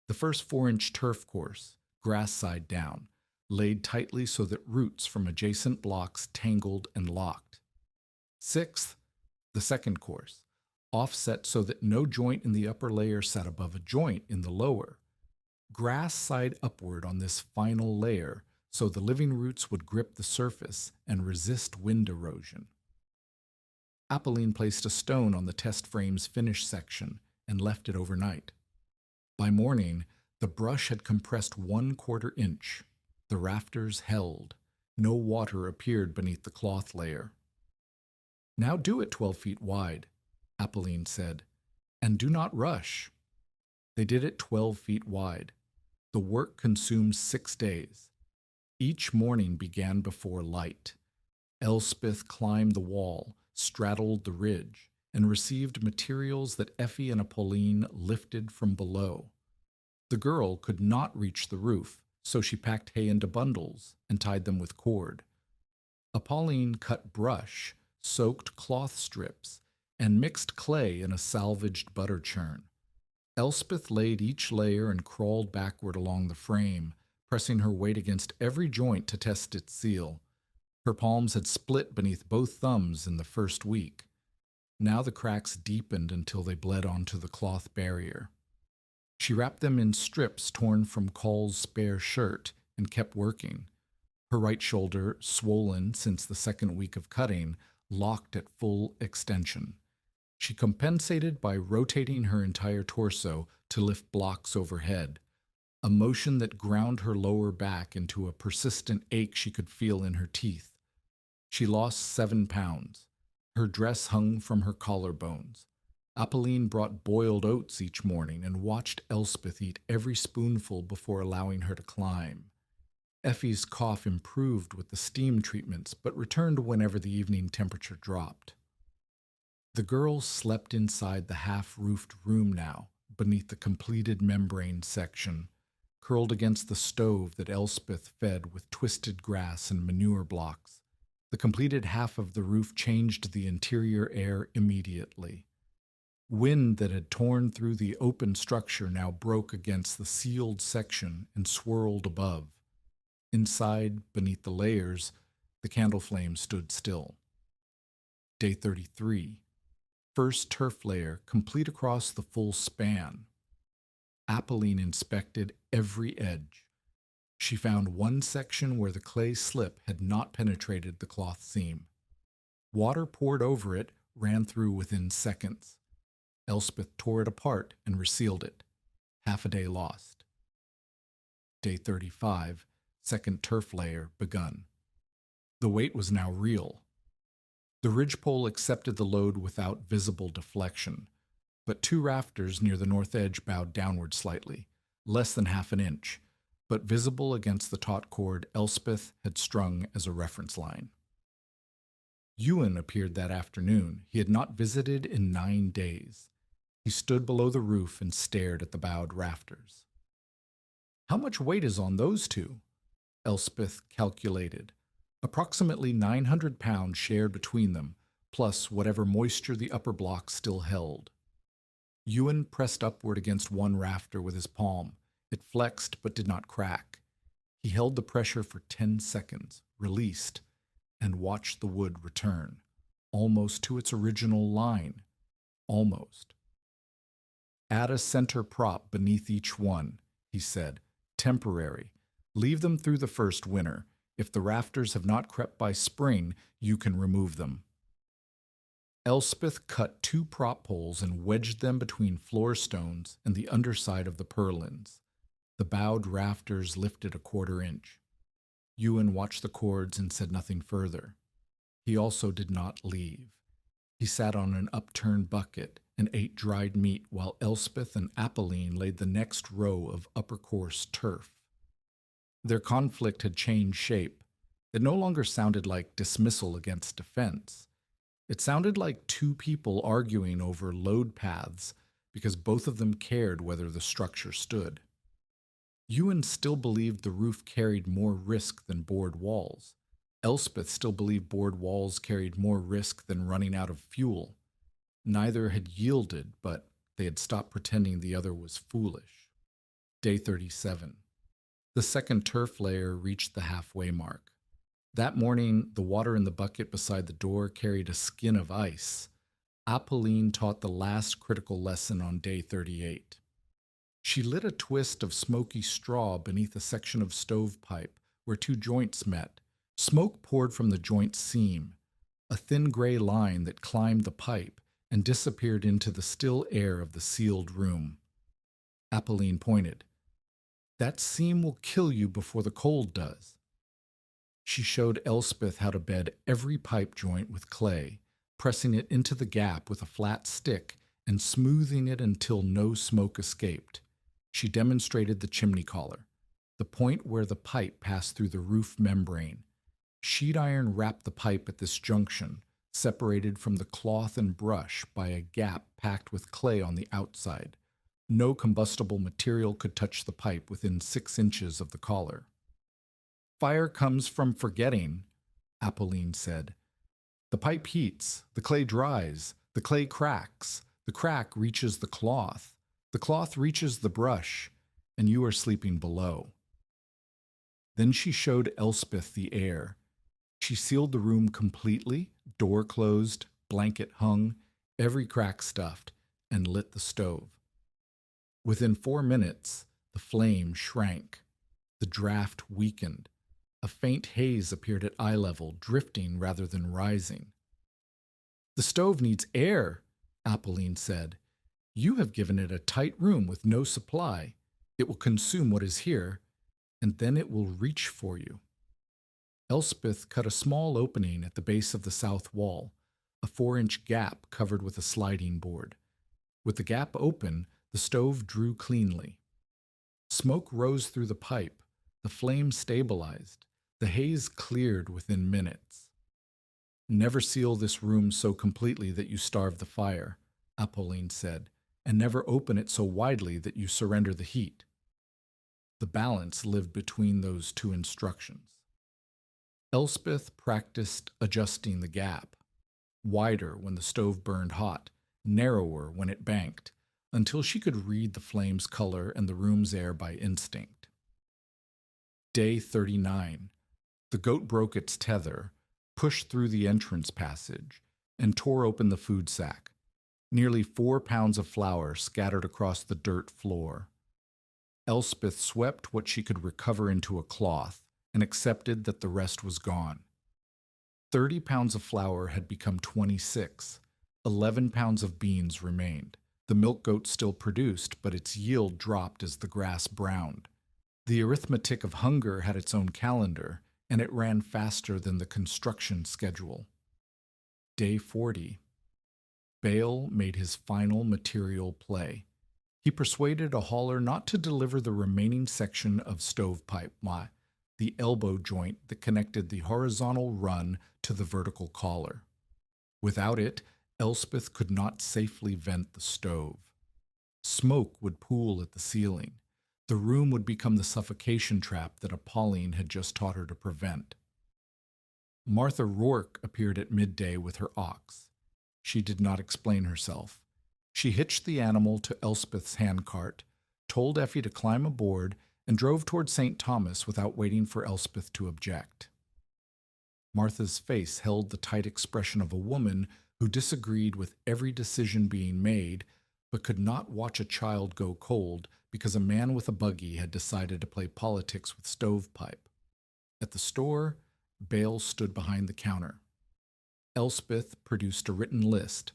the first 4-inch turf course, grass side down, laid tightly so that roots from adjacent blocks tangled and locked. Sixth, the second course, offset so that no joint in the upper layer sat above a joint in the lower. Grass side upward on this final layer so the living roots would grip the surface and resist wind erosion. Apolline placed a stone on the test frame's finish section and left it overnight. By morning, the brush had compressed 1/4 inch. The rafters held. No water appeared beneath the cloth layer. "Now do it 12 feet wide," Apolline said, "and do not rush." They did it 12 feet wide. The work consumed 6 days. Each morning began before light. Elspeth climbed the wall, straddled the ridge, and received materials that Effie and Apolline lifted from below. The girl could not reach the roof, so she packed hay into bundles and tied them with cord. Apolline cut brush, soaked cloth strips, and mixed clay in a salvaged butter churn. Elspeth laid each layer and crawled backward along the frame, pressing her weight against every joint to test its seal. Her palms had split beneath both thumbs in the first week. Now the cracks deepened until they bled onto the cloth barrier. She wrapped them in strips torn from Cole's spare shirt and kept working. Her right shoulder, swollen since the second week of cutting, locked at full extension. She compensated by rotating her entire torso to lift blocks overhead, a motion that ground her lower back into a persistent ache she could feel in her teeth. She lost 7 pounds. Her dress hung from her collarbones. Apolline brought boiled oats each morning and watched Elspeth eat every spoonful before allowing her to climb. Effie's cough improved with the steam treatments, but returned whenever the evening temperature dropped. The girl slept inside the half-roofed room now, beneath the completed membrane section, curled against the stove that Elspeth fed with twisted grass and manure blocks. The completed half of the roof changed the interior air immediately. Wind that had torn through the open structure now broke against the sealed section and swirled above. Inside, beneath the layers, the candle flame stood still. Day 33. First turf layer, complete across the full span. Apolline inspected every edge. She found one section where the clay slip had not penetrated the cloth seam. Water poured over it, ran through within seconds. Elspeth tore it apart and resealed it. Half a day lost. Day 35, second turf layer begun. The weight was now real. The ridgepole accepted the load without visible deflection, but two rafters near the north edge bowed downward slightly, less than half an inch, but visible against the taut cord Elspeth had strung as a reference line. Ewan appeared that afternoon. He had not visited in 9 days. He stood below the roof and stared at the bowed rafters. "How much weight is on those two?" Elspeth calculated. Approximately 900 pounds shared between them, plus whatever moisture the upper block still held. Ewan pressed upward against one rafter with his palm. It flexed but did not crack. He held the pressure for 10 seconds, released, and watched the wood return, almost to its original line. Almost. "Add a center prop beneath each one," he said. "Temporary. Leave them through the first winter. If the rafters have not crept by spring, you can remove them." Elspeth cut 2 prop poles and wedged them between floor stones and the underside of the purlins. The bowed rafters lifted a 1/4 inch. Ewan watched the cords and said nothing further. He also did not leave. He sat on an upturned bucket and ate dried meat while Elspeth and Apolline laid the next row of upper course turf. Their conflict had changed shape. It no longer sounded like dismissal against defense. It sounded like two people arguing over load paths because both of them cared whether the structure stood. Ewan still believed the roof carried more risk than board walls. Elspeth still believed board walls carried more risk than running out of fuel. Neither had yielded, but they had stopped pretending the other was foolish. Day 37. The second turf layer reached the halfway mark. That morning, the water in the bucket beside the door carried a skin of ice. Apolline taught the last critical lesson on day 38. She lit a twist of smoky straw beneath a section of stovepipe where 2 joints met. Smoke poured from the joint seam, a thin gray line that climbed the pipe and disappeared into the still air of the sealed room. Apolline pointed. "That seam will kill you before the cold does." She showed Elspeth how to bed every pipe joint with clay, pressing it into the gap with a flat stick and smoothing it until no smoke escaped. She demonstrated the chimney collar, the point where the pipe passed through the roof membrane. Sheet iron wrapped the pipe at this junction, separated from the cloth and brush by a gap packed with clay on the outside. No combustible material could touch the pipe within 6 inches of the collar. "Fire comes from forgetting," Apolline said. "The pipe heats, the clay dries, the clay cracks, the crack reaches the cloth reaches the brush, and you are sleeping below." Then she showed Elspeth the air. She sealed the room completely, door closed, blanket hung, every crack stuffed, and lit the stove. Within 4 minutes, the flame shrank. The draft weakened. A faint haze appeared at eye level, drifting rather than rising. "The stove needs air," Apolline said. "You have given it a tight room with no supply. It will consume what is here, and then it will reach for you." Elspeth cut a small opening at the base of the south wall, a 4-inch gap covered with a sliding board. With the gap open, the stove drew cleanly. Smoke rose through the pipe. The flame stabilized. The haze cleared within minutes. Never seal this room so completely that you starve the fire, Apolline said, and never open it so widely that you surrender the heat. The balance lived between those two instructions. Elspeth practiced adjusting the gap, wider when the stove burned hot, narrower when it banked, until she could read the flame's color and the room's air by instinct. Day 39. The goat broke its tether, pushed through the entrance passage, and tore open the food sack. Nearly 4 pounds of flour scattered across the dirt floor. Elspeth swept what she could recover into a cloth and accepted that the rest was gone. 30 pounds of flour had become 26. 11 pounds of beans remained. The milk goat still produced, but its yield dropped as the grass browned. The arithmetic of hunger had its own calendar, and it ran faster than the construction schedule. Day 40. Bale made his final material play. He persuaded a hauler not to deliver the remaining section of stovepipe, the elbow joint that connected the horizontal run to the vertical collar. Without it, Elspeth could not safely vent the stove. Smoke would pool at the ceiling. The room would become the suffocation trap that Apolline had just taught her to prevent. Martha Rourke appeared at midday with her ox. She did not explain herself. She hitched the animal to Elspeth's handcart, told Effie to climb aboard, and drove toward St. Thomas without waiting for Elspeth to object. Martha's face held the tight expression of a woman who disagreed with every decision being made, but could not watch a child go cold because a man with a buggy had decided to play politics with stovepipe. At the store, Bale stood behind the counter. Elspeth produced a written list,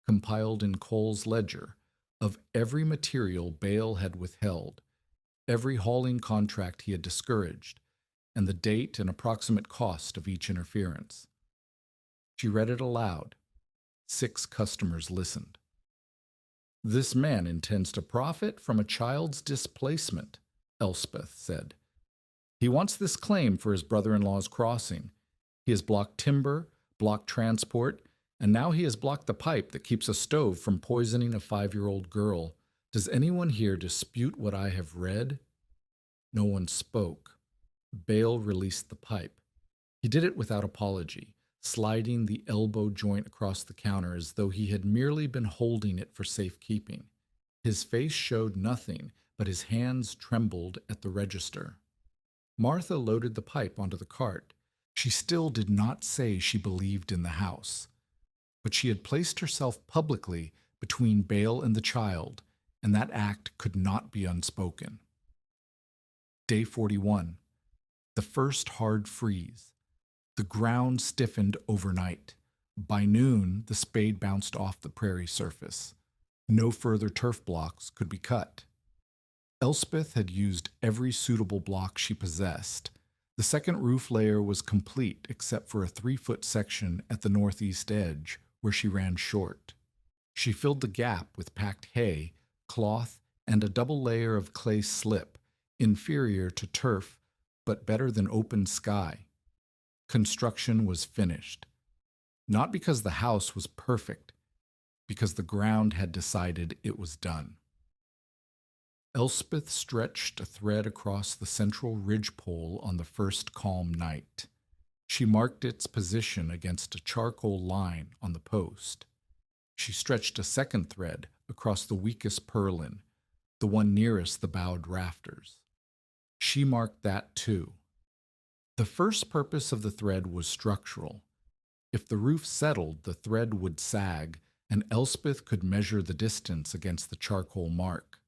compiled in Cole's ledger, of every material Bale had withheld, every hauling contract he had discouraged, and the date and approximate cost of each interference. She read it aloud. 6 customers listened. "This man intends to profit from a child's displacement," Elspeth said. "He wants this claim for his brother-in-law's crossing. He has blocked timber, blocked transport, and now he has blocked the pipe that keeps a stove from poisoning a 5-year-old girl. Does anyone here dispute what I have read?" No one spoke. Bale released the pipe. He did it without apology, sliding the elbow joint across the counter as though he had merely been holding it for safekeeping. His face showed nothing, but his hands trembled at the register. Martha loaded the pipe onto the cart. She still did not say she believed in the house, but she had placed herself publicly between Bale and the child, and that act could not be unspoken. Day 41. The first hard freeze. The ground stiffened overnight. By noon, the spade bounced off the prairie surface. No further turf blocks could be cut. Elspeth had used every suitable block she possessed. The second roof layer was complete except for a 3-foot section at the northeast edge where she ran short. She filled the gap with packed hay, cloth, and a double layer of clay slip, inferior to turf but better than open sky. Construction was finished. Not because the house was perfect, because the ground had decided it was done. Elspeth stretched a thread across the central ridgepole on the first calm night. She marked its position against a charcoal line on the post. She stretched a second thread across the weakest purlin, the one nearest the bowed rafters. She marked that too. The first purpose of the thread was structural. If the roof settled, the thread would sag, and Elspeth could measure the distance against the charcoal mark.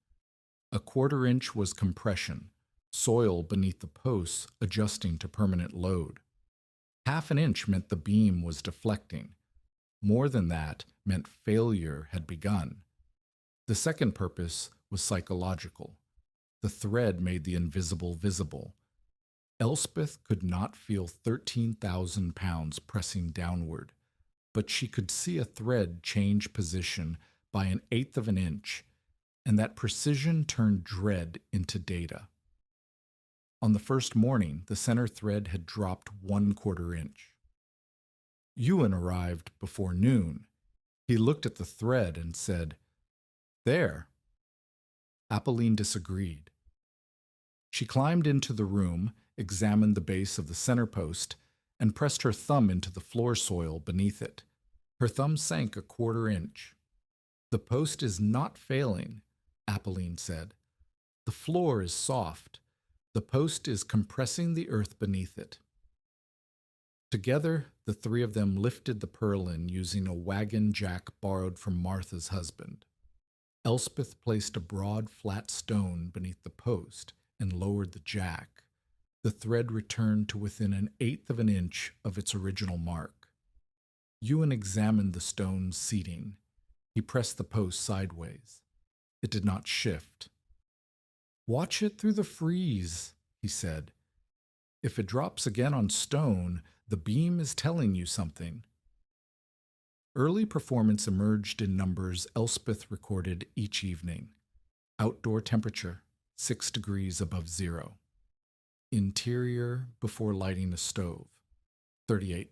A 1/4 inch was compression, soil beneath the posts adjusting to permanent load. 1/2 inch meant the beam was deflecting. More than that meant failure had begun. The second purpose was psychological. The thread made the invisible visible. Elspeth could not feel 13,000 pounds pressing downward, but she could see a thread change position by 1/8 of an inch, and that precision turned dread into data. On the first morning, the center thread had dropped 1/4 inch. Ewan arrived before noon. He looked at the thread and said, "There." Apolline disagreed. She climbed into the room, examined the base of the center post, and pressed her thumb into the floor soil beneath it. Her thumb sank a quarter inch. "The post is not failing," Apolline said. "The floor is soft. The post is compressing the earth beneath it." Together, the three of them lifted the purlin using a wagon jack borrowed from Martha's husband. Elspeth placed a broad, flat stone beneath the post and lowered the jack. The thread returned to within an eighth of an inch of its original mark. Ewan examined the stone's seating. He pressed the post sideways. It did not shift. "Watch it through the freeze," he said. "If it drops again on stone, the beam is telling you something." Early performance emerged in numbers Elspeth recorded each evening. Outdoor temperature, 6 degrees above zero. Interior before lighting a stove, 38.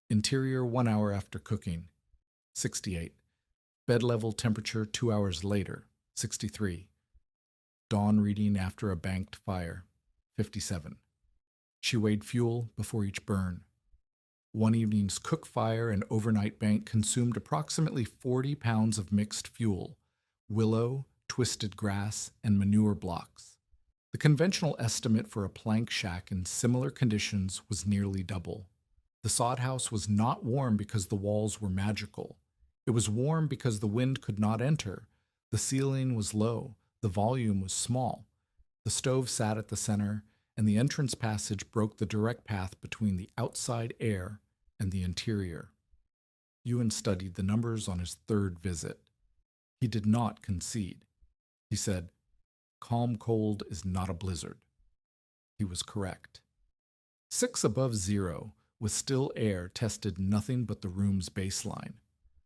Interior 1 hour after cooking, 68. Bed level temperature 2 hours later, 63. Dawn reading after a banked fire, 57. She weighed fuel before each burn. One evening's cook fire and overnight bank consumed approximately 40 pounds of mixed fuel, willow, twisted grass, and manure blocks. The conventional estimate for a plank shack in similar conditions was nearly double. The sod house was not warm because the walls were magical. It was warm because the wind could not enter. The ceiling was low. The volume was small. The stove sat at the center, and the entrance passage broke the direct path between the outside air and the interior. Ewan studied the numbers on his third visit. He did not concede. He said, "Calm cold is not a blizzard." He was correct. 6 above zero, with still air, tested nothing but the room's baseline.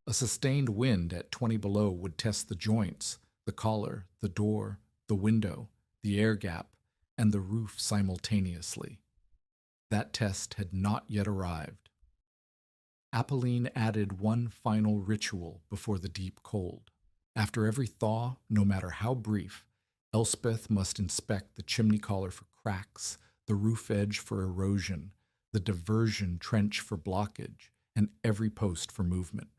A sustained wind at 20 below would test the joints, the collar, the door, the window, the air gap, and the roof simultaneously. That test had not yet arrived. Apolline added one final ritual before the deep cold. After every thaw, no matter how brief, Elspeth must inspect the chimney collar for cracks, the roof edge for erosion, the diversion trench for blockage, and every post for movement.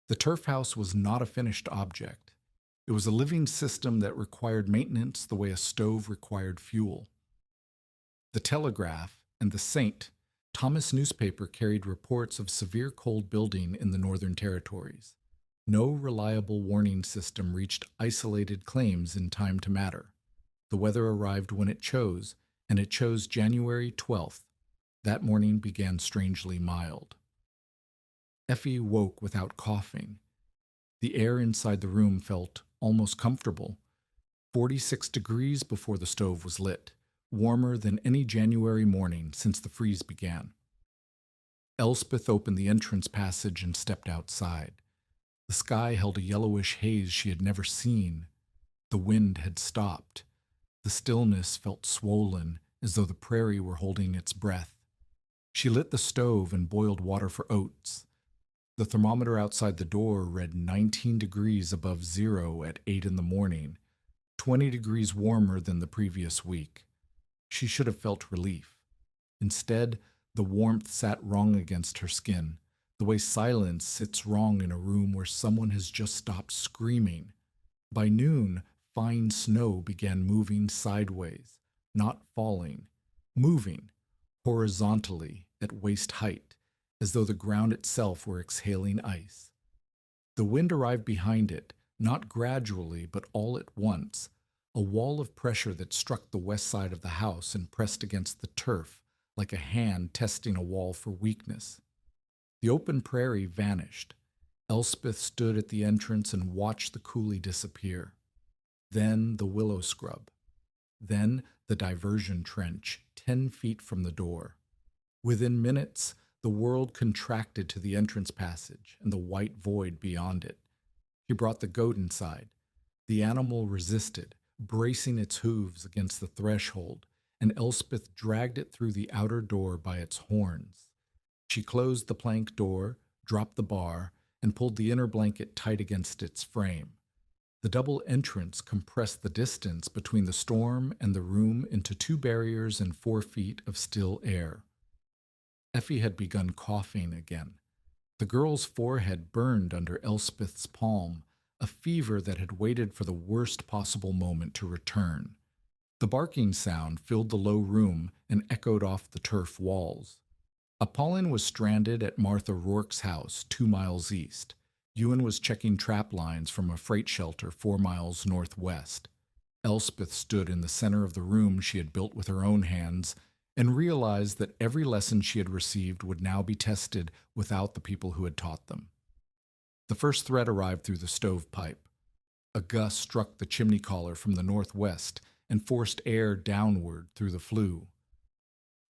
The turf house was not a finished object. It was a living system that required maintenance the way a stove required fuel. The Telegraph and the Saint, Thomas newspaper, carried reports of severe cold building in the Northern Territories. No reliable warning system reached isolated claims in time to matter. The weather arrived when it chose, and it chose January 12th. That morning began strangely mild. Effie woke without coughing. The air inside the room felt almost comfortable. 46 degrees before the stove was lit, warmer than any January morning since the freeze began. Elspeth opened the entrance passage and stepped outside. The sky held a yellowish haze she had never seen. The wind had stopped. The stillness felt swollen, as though the prairie were holding its breath. She lit the stove and boiled water for oats. The thermometer outside the door read 19 degrees above zero at 8 in the morning, 20 degrees warmer than the previous week. She should have felt relief. Instead, the warmth sat wrong against her skin, the way silence sits wrong in a room where someone has just stopped screaming. By noon, fine snow began moving sideways, not falling, moving horizontally at waist height, as though the ground itself were exhaling ice. The wind arrived behind it, not gradually, but all at once, a wall of pressure that struck the west side of the house and pressed against the turf like a hand testing a wall for weakness. The open prairie vanished. Elspeth stood at the entrance and watched the coulee disappear. Then the willow scrub. Then the diversion trench, 10 feet from the door. Within minutes, the world contracted to the entrance passage and the white void beyond it. She brought the goat inside. The animal resisted, bracing its hooves against the threshold, and Elspeth dragged it through the outer door by its horns. She closed the plank door, dropped the bar, and pulled the inner blanket tight against its frame. The double entrance compressed the distance between the storm and the room into 2 barriers and 4 feet of still air. Effie had begun coughing again. The girl's forehead burned under Elspeth's palm, a fever that had waited for the worst possible moment to return. The barking sound filled the low room and echoed off the turf walls. Apollon was stranded at Martha Rourke's house 2 miles east. Ewan was checking trap lines from a freight shelter 4 miles northwest. Elspeth stood in the center of the room she had built with her own hands and realized that every lesson she had received would now be tested without the people who had taught them. The first threat arrived through the stovepipe. A gust struck the chimney collar from the northwest and forced air downward through the flue.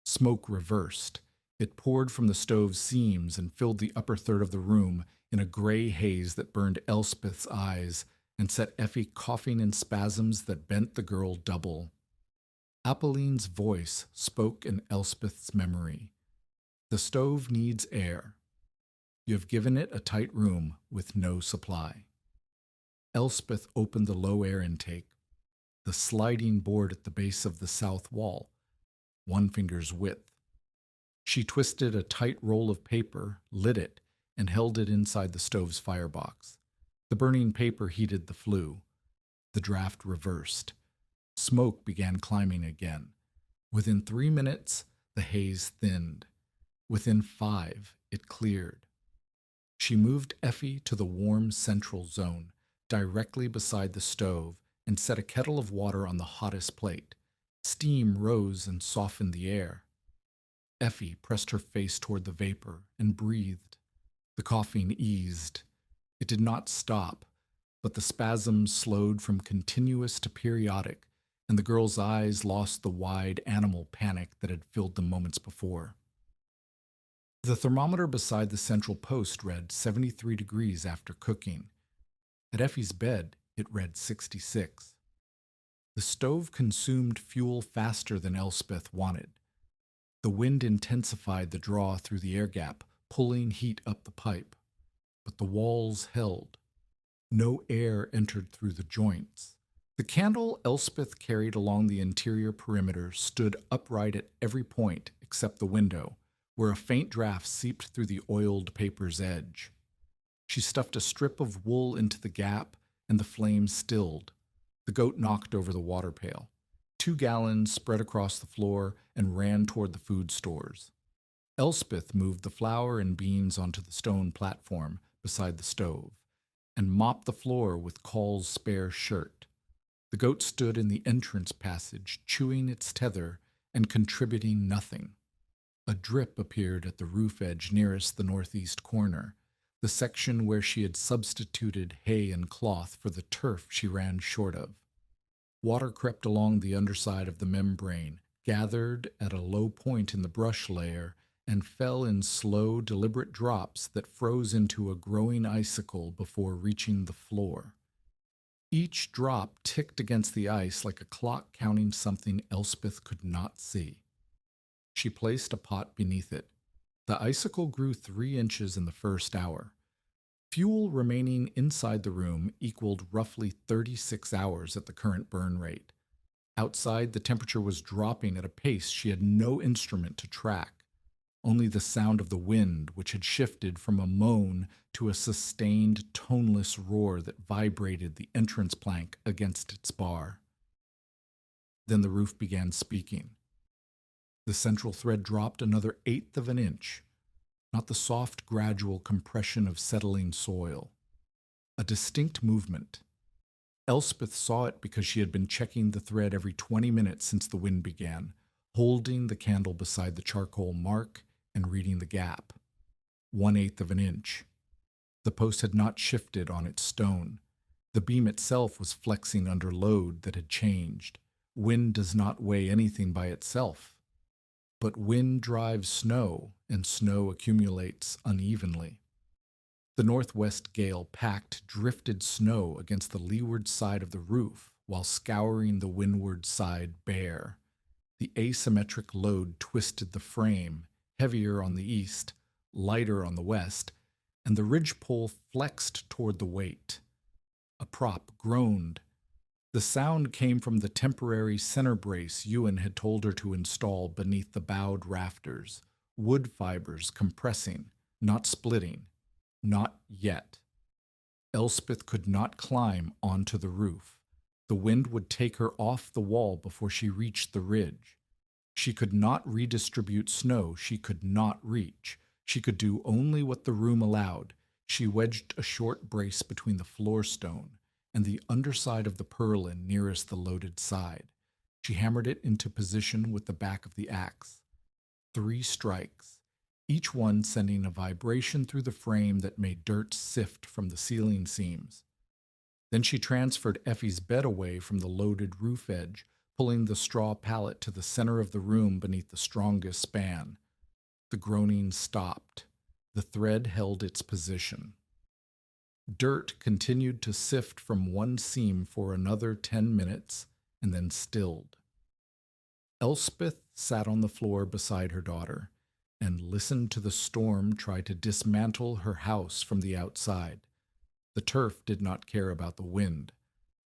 Smoke reversed. It poured from the stove's seams and filled the upper third of the room in a gray haze that burned Elspeth's eyes and set Effie coughing in spasms that bent the girl double. Apolline's voice spoke in Elspeth's memory. The stove needs air. You have given it a tight room with no supply. Elspeth opened the low air intake, the sliding board at the base of the south wall, 1 finger's width. She twisted a tight roll of paper, lit it, and held it inside the stove's firebox. The burning paper heated the flue. The draft reversed. Smoke began climbing again. Within 3 minutes, the haze thinned. Within 5, it cleared. She moved Effie to the warm central zone, directly beside the stove, and set a kettle of water on the hottest plate. Steam rose and softened the air. Effie pressed her face toward the vapor and breathed. The coughing eased. It did not stop, but the spasms slowed from continuous to periodic, and the girl's eyes lost the wide animal panic that had filled them moments before. The thermometer beside the central post read 73 degrees after cooking. At Effie's bed, it read 66. The stove consumed fuel faster than Elspeth wanted. The wind intensified the draw through the air gap, pulling heat up the pipe. But the walls held. No air entered through the joints. The candle Elspeth carried along the interior perimeter stood upright at every point except the window, where a faint draft seeped through the oiled paper's edge. She stuffed a strip of wool into the gap, and the flame stilled. The goat knocked over the water pail. 2 gallons spread across the floor and ran toward the food stores. Elspeth moved the flour and beans onto the stone platform beside the stove and mopped the floor with Call's spare shirt. The goat stood in the entrance passage, chewing its tether and contributing nothing. A drip appeared at the roof edge nearest the northeast corner, the section where she had substituted hay and cloth for the turf she ran short of. Water crept along the underside of the membrane, gathered at a low point in the brush layer, and fell in slow, deliberate drops that froze into a growing icicle before reaching the floor. Each drop ticked against the ice like a clock counting something Elspeth could not see. She placed a pot beneath it. The icicle grew 3 inches in the first hour. Fuel remaining inside the room equaled roughly 36 hours at the current burn rate. Outside, the temperature was dropping at a pace she had no instrument to track. Only the sound of the wind, which had shifted from a moan to a sustained, toneless roar that vibrated the entrance plank against its bar. Then the roof began speaking. The central thread dropped another 1/8 of an inch. Not the soft, gradual compression of settling soil. A distinct movement. Elspeth saw it because she had been checking the thread every 20 minutes since the wind began, holding the candle beside the charcoal mark and reading the gap. 1/8 of an inch. The post had not shifted on its stone. The beam itself was flexing under load that had changed. Wind does not weigh anything by itself. But wind drives snow, and snow accumulates unevenly. The northwest gale packed drifted snow against the leeward side of the roof while scouring the windward side bare. The asymmetric load twisted the frame, heavier on the east, lighter on the west, and the ridgepole flexed toward the weight. A prop groaned. The sound came from the temporary center brace Ewan had told her to install beneath the bowed rafters, wood fibers compressing, not splitting. Not yet. Elspeth could not climb onto the roof. The wind would take her off the wall before she reached the ridge. She could not redistribute snow she could not reach. She could do only what the room allowed. She wedged a short brace between the floor stone and the underside of the purlin nearest the loaded side. She hammered it into position with the back of the axe. 3 strikes, each one sending a vibration through the frame that made dirt sift from the ceiling seams. Then she transferred Effie's bed away from the loaded roof edge, pulling the straw pallet to the center of the room beneath the strongest span. The groaning stopped. The thread held its position. Dirt continued to sift from one seam for another 10 minutes and then stilled. Elspeth sat on the floor beside her daughter and listened to the storm try to dismantle her house from the outside. The turf did not care about the wind.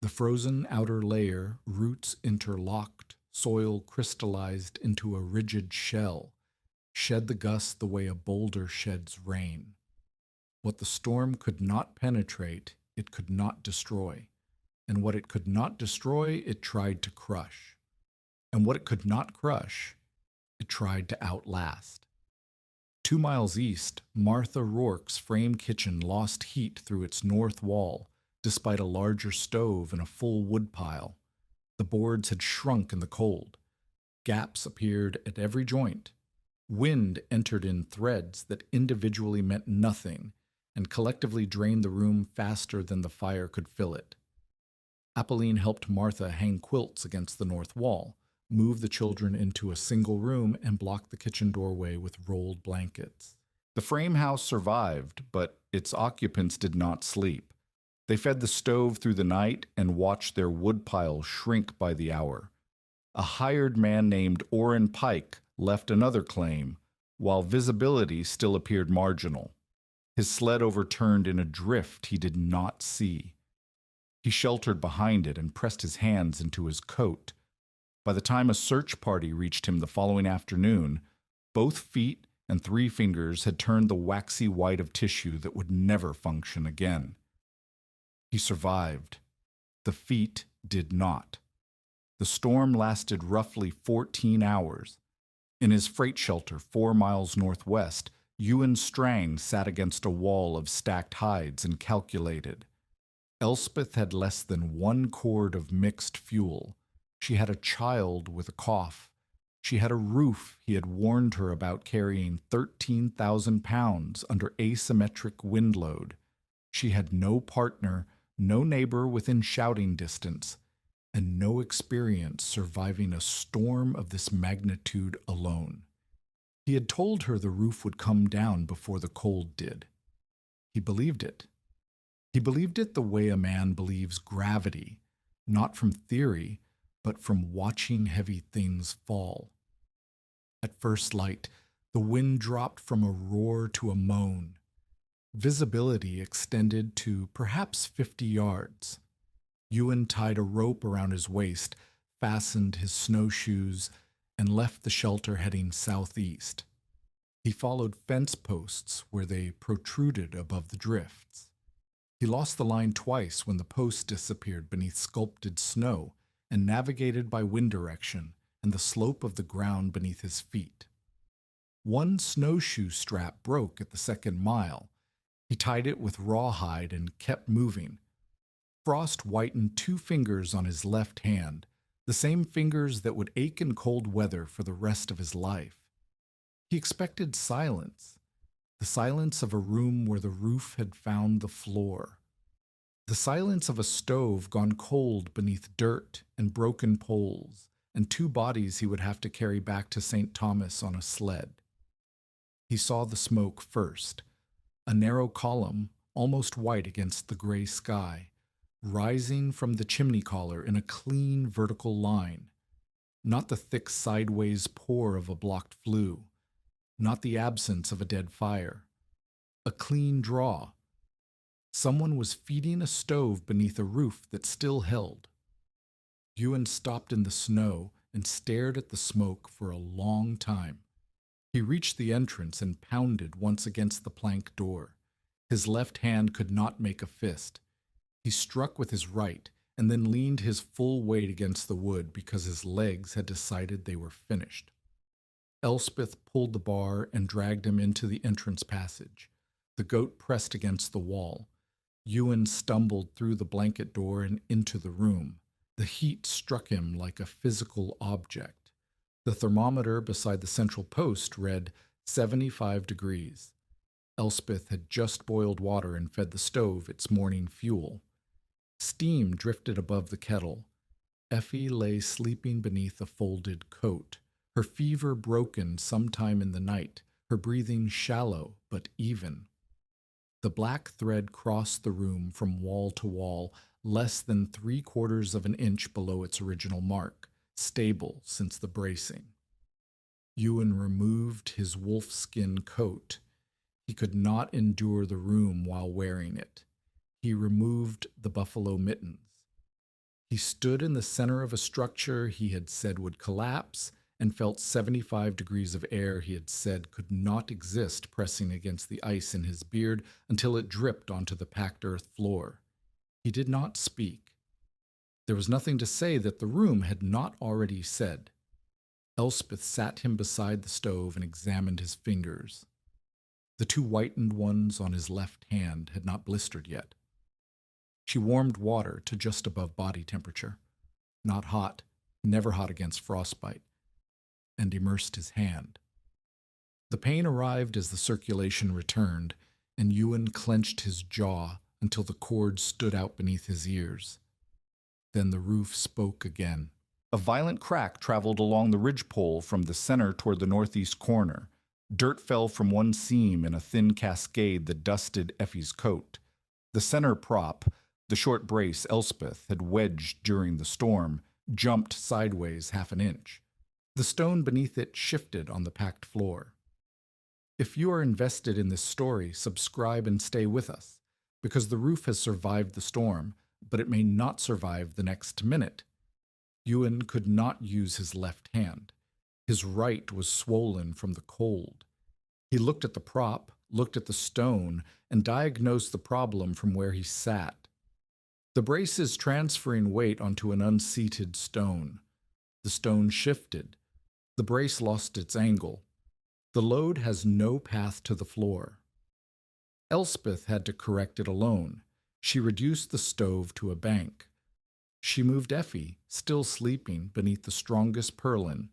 The frozen outer layer, roots interlocked, soil crystallized into a rigid shell, shed the gust the way a boulder sheds rain. What the storm could not penetrate, it could not destroy. And what it could not destroy, it tried to crush. And what it could not crush, it tried to outlast. 2 miles east, Martha Rourke's frame kitchen lost heat through its north wall, despite a larger stove and a full wood pile. The boards had shrunk in the cold. Gaps appeared at every joint. Wind entered in threads that individually meant nothing and collectively drained the room faster than the fire could fill it. Apolline helped Martha hang quilts against the north wall, move the children into a single room, and block the kitchen doorway with rolled blankets. The frame house survived, but its occupants did not sleep. They fed the stove through the night and watched their woodpile shrink by the hour. A hired man named Orrin Pike left another claim, while visibility still appeared marginal. His sled overturned in a drift he did not see. He sheltered behind it and pressed his hands into his coat. By the time a search party reached him the following afternoon, both feet and 3 fingers had turned the waxy white of tissue that would never function again. He survived. The feet did not. The storm lasted roughly 14 hours. In his freight shelter 4 miles northwest, Ewan Strang sat against a wall of stacked hides and calculated. Elspeth had less than 1 cord of mixed fuel. She had a child with a cough. She had a roof he had warned her about carrying 13,000 pounds under asymmetric wind load. She had no partner, no neighbor within shouting distance, and no experience surviving a storm of this magnitude alone. He had told her the roof would come down before the cold did. He believed it. He believed it the way a man believes gravity, not from theory, but from watching heavy things fall. At first light, the wind dropped from a roar to a moan. Visibility extended to perhaps 50 yards. Ewan tied a rope around his waist, fastened his snowshoes, and left the shelter heading southeast. He followed fence posts where they protruded above the drifts. He lost the line twice when the posts disappeared beneath sculpted snow and navigated by wind direction and the slope of the ground beneath his feet. One snowshoe strap broke at the 2nd mile. He tied it with rawhide and kept moving. Frost whitened 2 fingers on his left hand, the same fingers that would ache in cold weather for the rest of his life. He expected silence, the silence of a room where the roof had found the floor, the silence of a stove gone cold beneath dirt and broken poles, and 2 bodies he would have to carry back to St. Thomas on a sled. He saw the smoke first, a narrow column, almost white against the gray sky, rising from the chimney collar in a clean vertical line, not the thick sideways pour of a blocked flue. not the absence of a dead fire. A clean draw. Someone was feeding a stove beneath a roof that still held. Ewan stopped in the snow and stared at the smoke for a long time. He reached the entrance and pounded once against the plank door. His left hand could not make a fist. He struck with his right and then leaned his full weight against the wood because his legs had decided they were finished. Elspeth pulled the bar and dragged him into the entrance passage. The goat pressed against the wall. Ewan stumbled through the blanket door and into the room. The heat struck him like a physical object. The thermometer beside the central post read 75 degrees. Elspeth had just boiled water and fed the stove its morning fuel. Steam drifted above the kettle. Effie lay sleeping beneath a folded coat, her fever broken sometime in the night, her breathing shallow but even. The black thread crossed the room from wall to wall, less than 3/4 of an inch below its original mark, stable since the bracing. Ewan removed his wolfskin coat. He could not endure the room while wearing it. He removed the buffalo mittens. He stood in the center of a structure he had said would collapse and felt 75 degrees of air he had said could not exist pressing against the ice in his beard until it dripped onto the packed earth floor. He did not speak. There was nothing to say that the room had not already said. Elspeth sat him beside the stove and examined his fingers. The 2 whitened ones on his left hand had not blistered yet. She warmed water to just above body temperature, not hot, never hot against frostbite, and immersed his hand. The pain arrived as the circulation returned, and Ewan clenched his jaw until the cord stood out beneath his ears. Then the roof spoke again. A violent crack traveled along the ridgepole from the center toward the northeast corner. Dirt fell from one seam in a thin cascade that dusted Effie's coat. The center prop, the short brace Elspeth had wedged during the storm, jumped sideways 1/2 inch. The stone beneath it shifted on the packed floor. If you are invested in this story, subscribe and stay with us, because the roof has survived the storm, but it may not survive the next minute. Ewan could not use his left hand. His right was swollen from the cold. He looked at the prop, looked at the stone, and diagnosed the problem from where he sat. The brace is transferring weight onto an unseated stone. The stone shifted. The brace lost its angle. The load has no path to the floor. Elspeth had to correct it alone. She reduced the stove to a bank. She moved Effie, still sleeping, beneath the strongest purlin,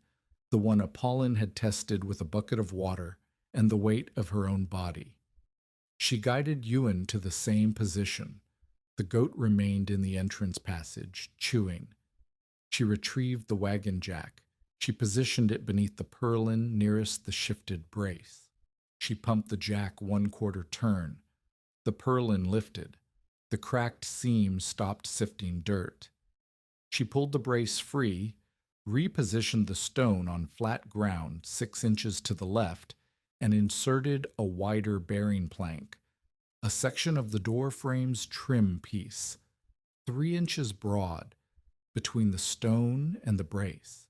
the one Apollon had tested with a bucket of water and the weight of her own body. She guided Ewan to the same position. The goat remained in the entrance passage, chewing. She retrieved the wagon jack. She positioned it beneath the purlin nearest the shifted brace. She pumped the jack 1/4 turn. The purlin lifted. The cracked seam stopped sifting dirt. She pulled the brace free, repositioned the stone on flat ground 6 inches to the left, and inserted a wider bearing plank, a section of the door frame's trim piece, 3 inches broad, between the stone and the brace.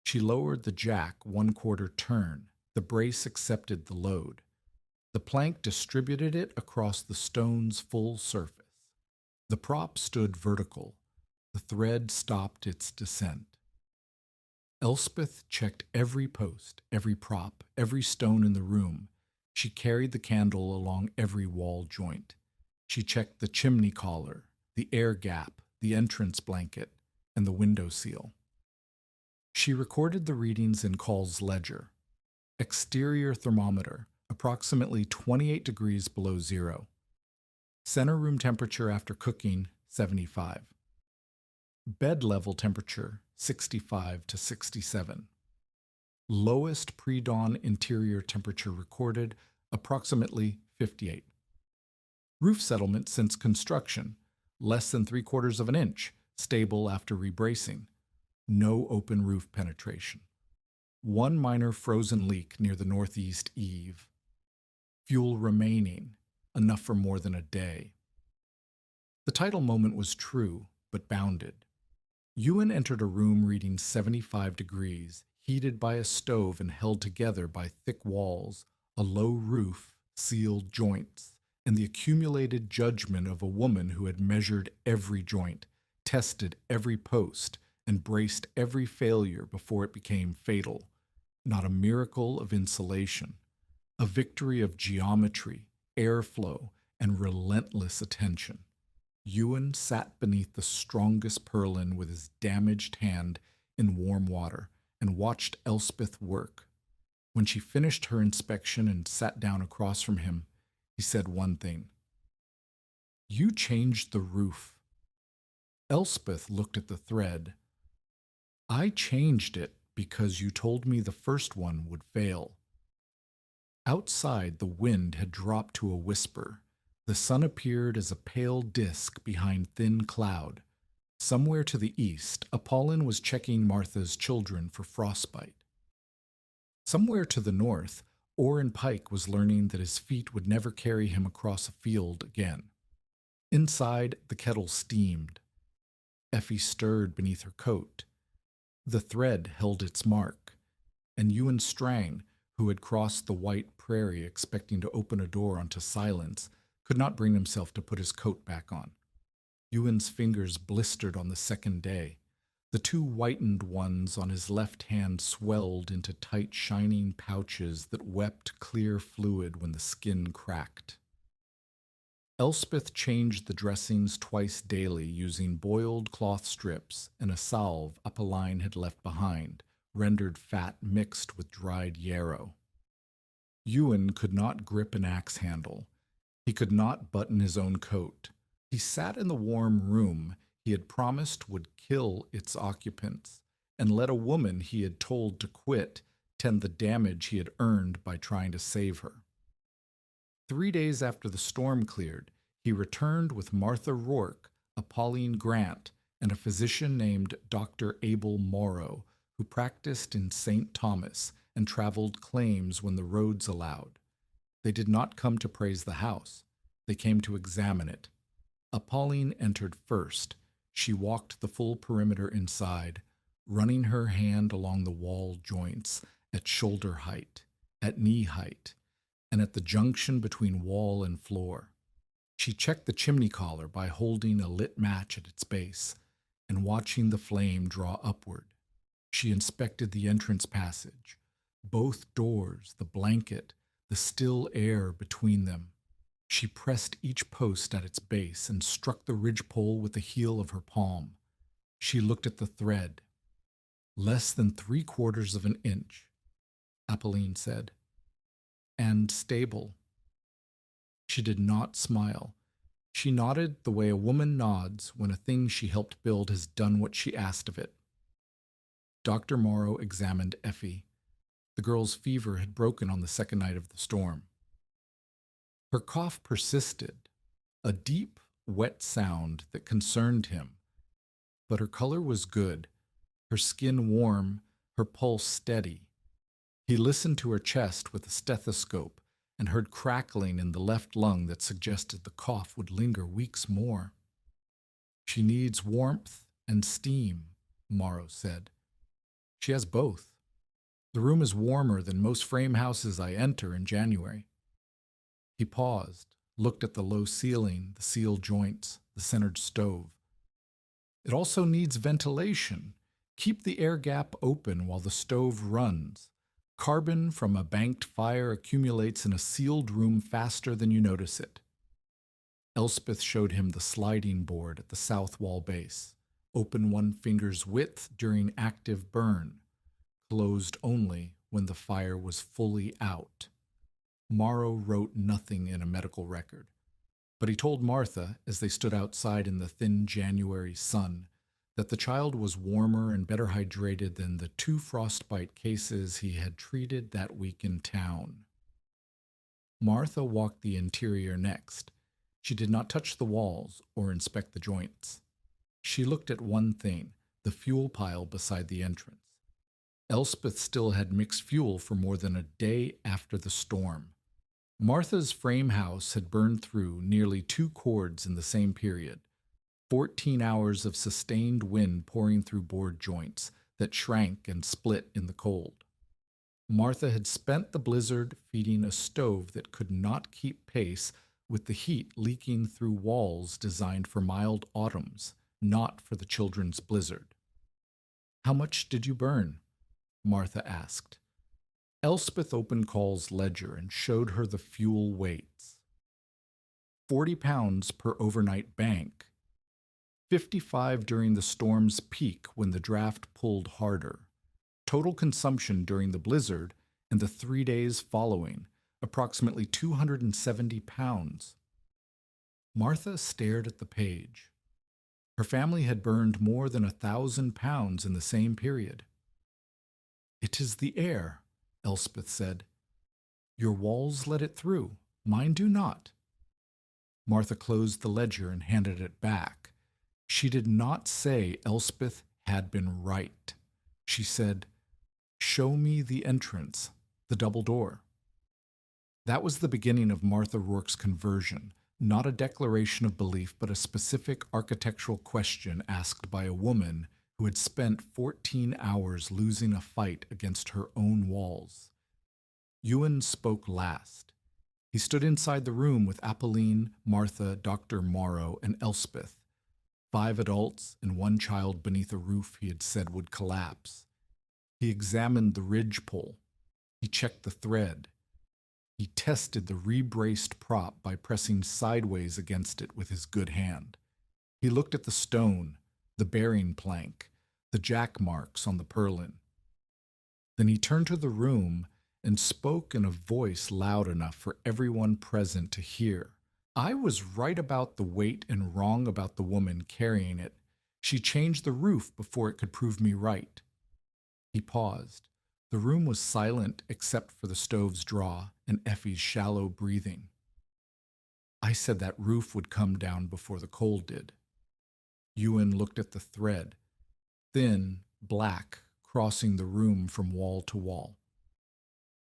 She lowered the jack 1/4 turn. The brace accepted the load. The plank distributed it across the stone's full surface. The prop stood vertical. The thread stopped its descent. Elspeth checked every post, every prop, every stone in the room. She carried the candle along every wall joint. She checked the chimney collar, the air gap, the entrance blanket, and the window seal. She recorded the readings in Call's ledger. Exterior thermometer, approximately 28 degrees below zero. Center room temperature after cooking, 75. Bed level temperature, 65 to 67. Lowest pre-dawn interior temperature recorded, approximately 58. Roof settlement since construction, less than 3/4 of an inch, stable after rebracing. No open roof penetration. One minor frozen leak near the northeast eave. Fuel remaining, enough for more than a day. The title moment was true, but bounded. Ewan entered a room reading 75 degrees, heated by a stove and held together by thick walls, a low roof, sealed joints, and the accumulated judgment of a woman who had measured every joint, tested every post, and braced every failure before it became fatal. Not a miracle of insulation, a victory of geometry, airflow, and relentless attention. Ewan sat beneath the strongest purlin with his damaged hand in warm water and watched Elspeth work. When she finished her inspection and sat down across from him, he said one thing. "You changed the roof." Elspeth looked at the thread. "I changed it because you told me the first one would fail." Outside, the wind had dropped to a whisper. The sun appeared as a pale disk behind thin cloud. Somewhere to the east, Apollon was checking Martha's children for frostbite. Somewhere to the north, Orrin Pike was learning that his feet would never carry him across a field again. Inside, the kettle steamed. Effie stirred beneath her coat. The thread held its mark, and Ewan Strang, who had crossed the white prairie expecting to open a door onto silence, could not bring himself to put his coat back on. Ewan's fingers blistered on the second day. The two whitened ones on his left hand swelled into tight, shining pouches that wept clear fluid when the skin cracked. Elspeth changed the dressings twice daily using boiled cloth strips and a salve Apolline had left behind, rendered fat mixed with dried yarrow. Ewan could not grip an axe handle. He could not button his own coat. He sat in the warm room he had promised would kill its occupants, and let a woman he had told to quit tend the damage he had earned by trying to save her. 3 days after the storm cleared, he returned with Martha Rourke, a Pauline Grant, and a physician named Dr. Abel Morrow, who practiced in St. Thomas and traveled claims when the roads allowed. They did not come to praise the house. They came to examine it. Apolline entered first. She walked the full perimeter inside, running her hand along the wall joints at shoulder height, at knee height, and at the junction between wall and floor. She checked the chimney collar by holding a lit match at its base and watching the flame draw upward. She inspected the entrance passage, both doors, the blanket, the still air between them. She pressed each post at its base and struck the ridgepole with the heel of her palm. She looked at the thread. "Less than 3/4 of an inch," Apolline said. "And stable." She did not smile. She nodded the way a woman nods when a thing she helped build has done what she asked of it. Dr. Morrow examined Effie. The girl's fever had broken on the second night of the storm. Her cough persisted, a deep, wet sound that concerned him, but her color was good, her skin warm, her pulse steady. He listened to her chest with a stethoscope and heard crackling in the left lung that suggested the cough would linger weeks more. "She needs warmth and steam," Morrow said. "She has both. The room is warmer than most frame houses I enter in January." He paused, looked at the low ceiling, the sealed joints, the centered stove. "It also needs ventilation. Keep the air gap open while the stove runs. Carbon from a banked fire accumulates in a sealed room faster than you notice it." Elspeth showed him the sliding board at the south wall base, open 1 finger's width during active burn, closed only when the fire was fully out. Morrow wrote nothing in a medical record, but he told Martha, as they stood outside in the thin January sun, that the child was warmer and better hydrated than the 2 frostbite cases he had treated that week in town. Martha walked the interior next. She did not touch the walls or inspect the joints. She looked at one thing, the fuel pile beside the entrance. Elspeth still had mixed fuel for more than a day after the storm. Martha's frame house had burned through nearly 2 cords in the same period, 14 hours of sustained wind pouring through board joints that shrank and split in the cold. Martha had spent the blizzard feeding a stove that could not keep pace with the heat leaking through walls designed for mild autumns, not for the children's blizzard. "How much did you burn?" Martha asked. Elspeth opened Call's ledger and showed her the fuel weights. 40 pounds per overnight bank, 55 during the storm's peak when the draft pulled harder. Total consumption during the blizzard and the 3 days following, approximately 270 pounds. Martha stared at the page. Her family had burned more than 1,000 pounds in the same period. "It is the air," Elspeth said. "Your walls let it through. Mine do not." Martha closed the ledger and handed it back. She did not say Elspeth had been right. She said, "Show me the entrance, the double door." That was the beginning of Martha Rourke's conversion, not a declaration of belief, but a specific architectural question asked by a woman who had spent 14 hours losing a fight against her own walls. Ewan spoke last. He stood inside the room with Apolline, Martha, Dr. Morrow, and Elspeth. 5 adults and 1 child beneath a roof he had said would collapse. He examined the ridge pole. He checked the thread. He tested the rebraced prop by pressing sideways against it with his good hand. He looked at the stone, the bearing plank, the jack marks on the purlin. Then he turned to the room and spoke in a voice loud enough for everyone present to hear. "I was right about the weight and wrong about the woman carrying it. She changed the roof before it could prove me right." He paused. The room was silent except for the stove's draw and Effie's shallow breathing. "I said that roof would come down before the cold did." Ewan looked at the thread, thin, black, crossing the room from wall to wall.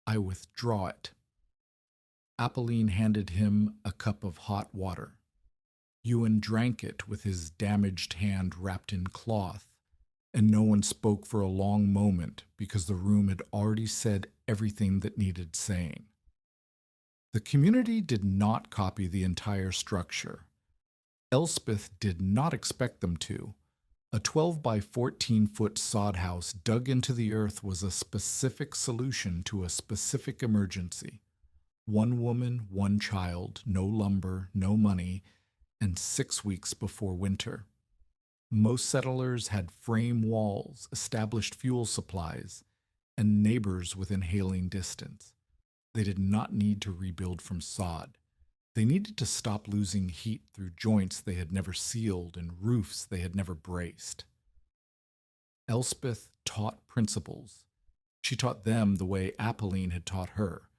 "I withdraw it." Apolline handed him a cup of hot water. Ewan drank it with his damaged hand wrapped in cloth, and no one spoke for a long moment because the room had already said everything that needed saying. The community did not copy the entire structure. Elspeth did not expect them to. A 12 by 14-foot sod house dug into the earth was a specific solution to a specific emergency. 1 woman, 1 child, no lumber, no money, and 6 weeks before winter. Most settlers had frame walls, established fuel supplies, and neighbors within hailing distance. They did not need to rebuild from sod. They needed to stop losing heat through joints they had never sealed and roofs they had never braced. Elspeth taught principles. She taught them the way Apolline had taught her,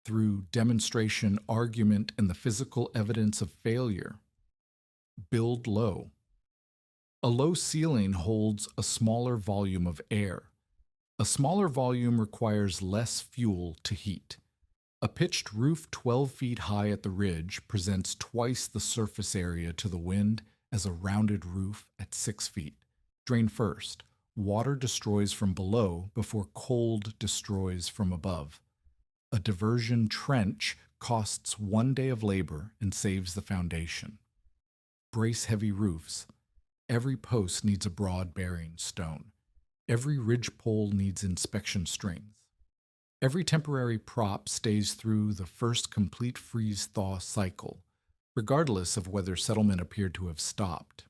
through demonstration, argument, and the physical evidence of failure. Build low. A low ceiling holds a smaller volume of air. A smaller volume requires less fuel to heat. A pitched roof 12 feet high at the ridge presents twice the surface area to the wind as a rounded roof at 6 feet. Drain first. Water destroys from below before cold destroys from above. A diversion trench costs 1 day of labor and saves the foundation. Brace heavy roofs. Every post needs a broad bearing stone. Every ridgepole needs inspection strings. Every temporary prop stays through the first complete freeze-thaw cycle, regardless of whether settlement appeared to have stopped.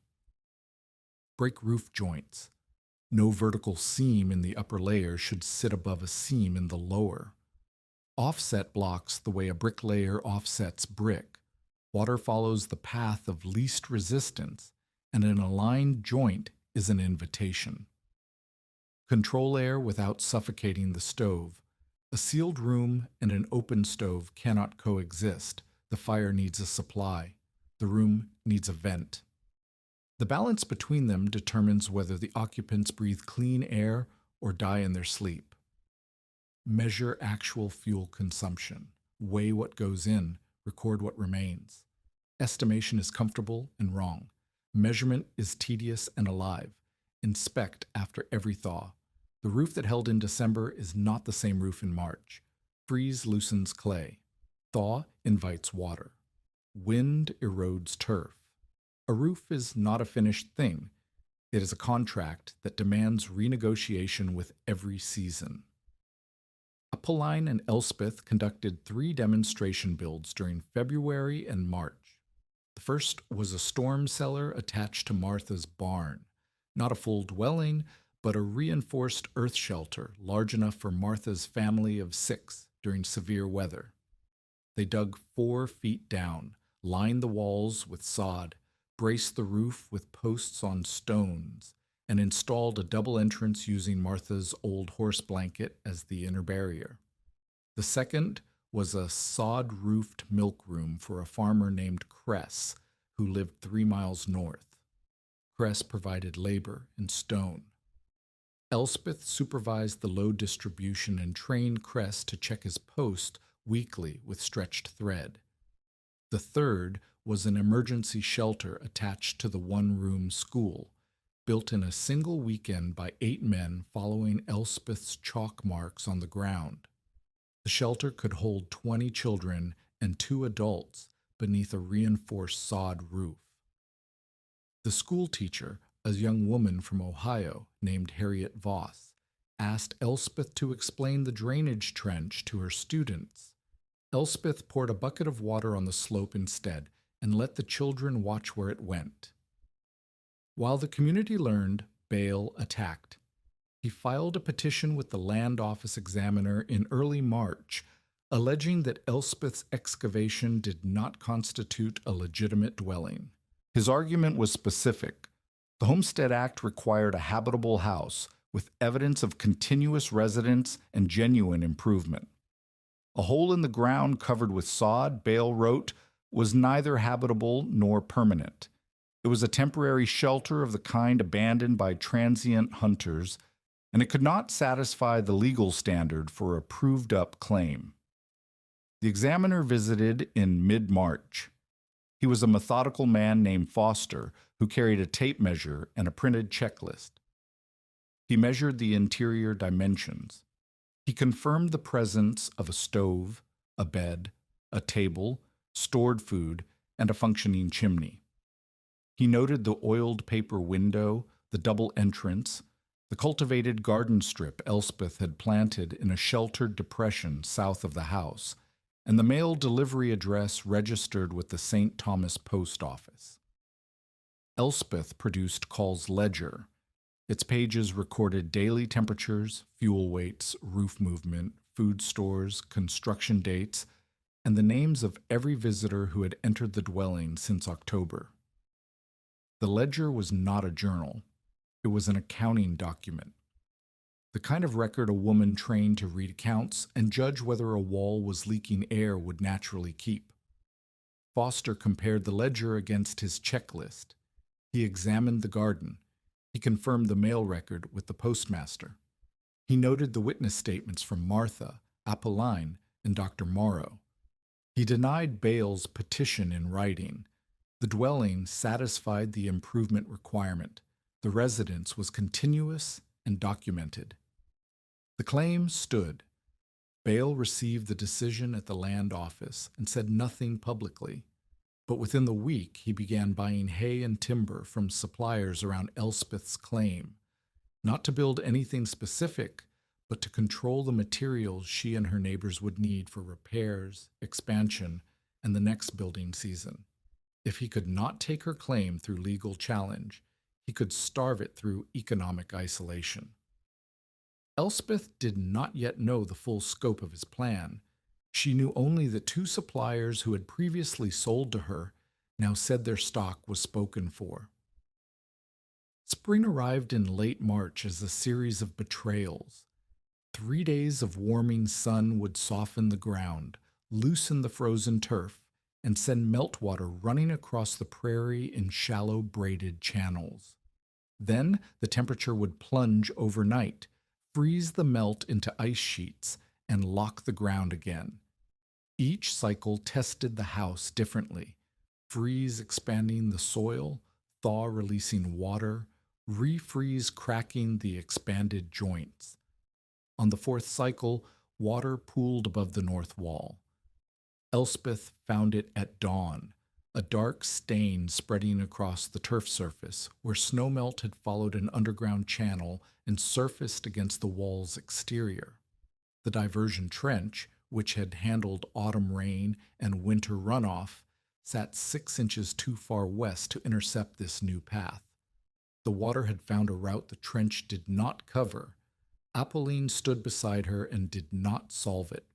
Break roof joints. No vertical seam in the upper layer should sit above a seam in the lower. Offset blocks the way a bricklayer offsets brick. Water follows the path of least resistance, and an aligned joint is an invitation. Control air without suffocating the stove. A sealed room and an open stove cannot coexist. The fire needs a supply. The room needs a vent. The balance between them determines whether the occupants breathe clean air or die in their sleep. Measure actual fuel consumption. Weigh what goes in, record what remains. Estimation is comfortable and wrong. Measurement is tedious and alive. Inspect after every thaw. The roof that held in December is not the same roof in March. Freeze loosens clay. Thaw invites water. Wind erodes turf. A roof is not a finished thing. It is a contract that demands renegotiation with every season. Apolline and Elspeth conducted 3 demonstration builds during February and March. The first was a storm cellar attached to Martha's barn, not a full dwelling, but a reinforced earth shelter large enough for Martha's family of 6 during severe weather. They dug 4 feet down, lined the walls with sod, braced the roof with posts on stones, and installed a double entrance using Martha's old horse blanket as the inner barrier. The second was a sod-roofed milk room for a farmer named Cress, who lived 3 miles north. Cress provided labor and stone. Elspeth supervised the load distribution and trained Cress to check his post weekly with stretched thread. The third was an emergency shelter attached to the one-room school, built in a single weekend by 8 men following Elspeth's chalk marks on the ground. The shelter could hold 20 children and 2 adults beneath a reinforced sod roof. The school teacher, a young woman from Ohio named Harriet Voss, asked Elspeth to explain the drainage trench to her students. Elspeth poured a bucket of water on the slope instead and let the children watch where it went. While the community learned, Bale attacked. He filed a petition with the land office examiner in early March, alleging that Elspeth's excavation did not constitute a legitimate dwelling. His argument was specific. The Homestead Act required a habitable house with evidence of continuous residence and genuine improvement. A hole in the ground covered with sod, Bale wrote, was neither habitable nor permanent. It was a temporary shelter of the kind abandoned by transient hunters, and it could not satisfy the legal standard for a proved-up claim. The examiner visited in mid-March. He was a methodical man named Foster who carried a tape measure and a printed checklist. He measured the interior dimensions. He confirmed the presence of a stove, a bed, a table, stored food, and a functioning chimney. He noted the oiled paper window, the double entrance, the cultivated garden strip Elspeth had planted in a sheltered depression south of the house, and the mail delivery address registered with the St. Thomas Post Office. Elspeth produced Call's ledger. Its pages recorded daily temperatures, fuel weights, roof movement, food stores, construction dates, and the names of every visitor who had entered the dwelling since October. The ledger was not a journal. It was an accounting document, the kind of record a woman trained to read accounts and judge whether a wall was leaking air would naturally keep. Foster compared the ledger against his checklist. He examined the garden. He confirmed the mail record with the postmaster. He noted the witness statements from Martha, Apolline, and Dr. Morrow. He denied Bale's petition in writing. The dwelling satisfied the improvement requirement. The residence was continuous and documented. The claim stood. Bale received the decision at the land office and said nothing publicly. But within the week, he began buying hay and timber from suppliers around Elspeth's claim, not to build anything specific, but to control the materials she and her neighbors would need for repairs, expansion, and the next building season. If he could not take her claim through legal challenge, he could starve it through economic isolation. Elspeth did not yet know the full scope of his plan. She knew only that 2 suppliers who had previously sold to her now said their stock was spoken for. Spring arrived in late March as a series of betrayals. 3 days of warming sun would soften the ground, loosen the frozen turf, and send meltwater running across the prairie in shallow braided channels. Then the temperature would plunge overnight, freeze the melt into ice sheets, and lock the ground again. Each cycle tested the house differently: freeze expanding the soil, thaw releasing water, refreeze cracking the expanded joints. On the fourth cycle, water pooled above the north wall. Elspeth found it at dawn, a dark stain spreading across the turf surface, where snowmelt had followed an underground channel and surfaced against the wall's exterior. The diversion trench, which had handled autumn rain and winter runoff, sat 6 inches too far west to intercept this new path. The water had found a route the trench did not cover. Apolline stood beside her and did not solve it.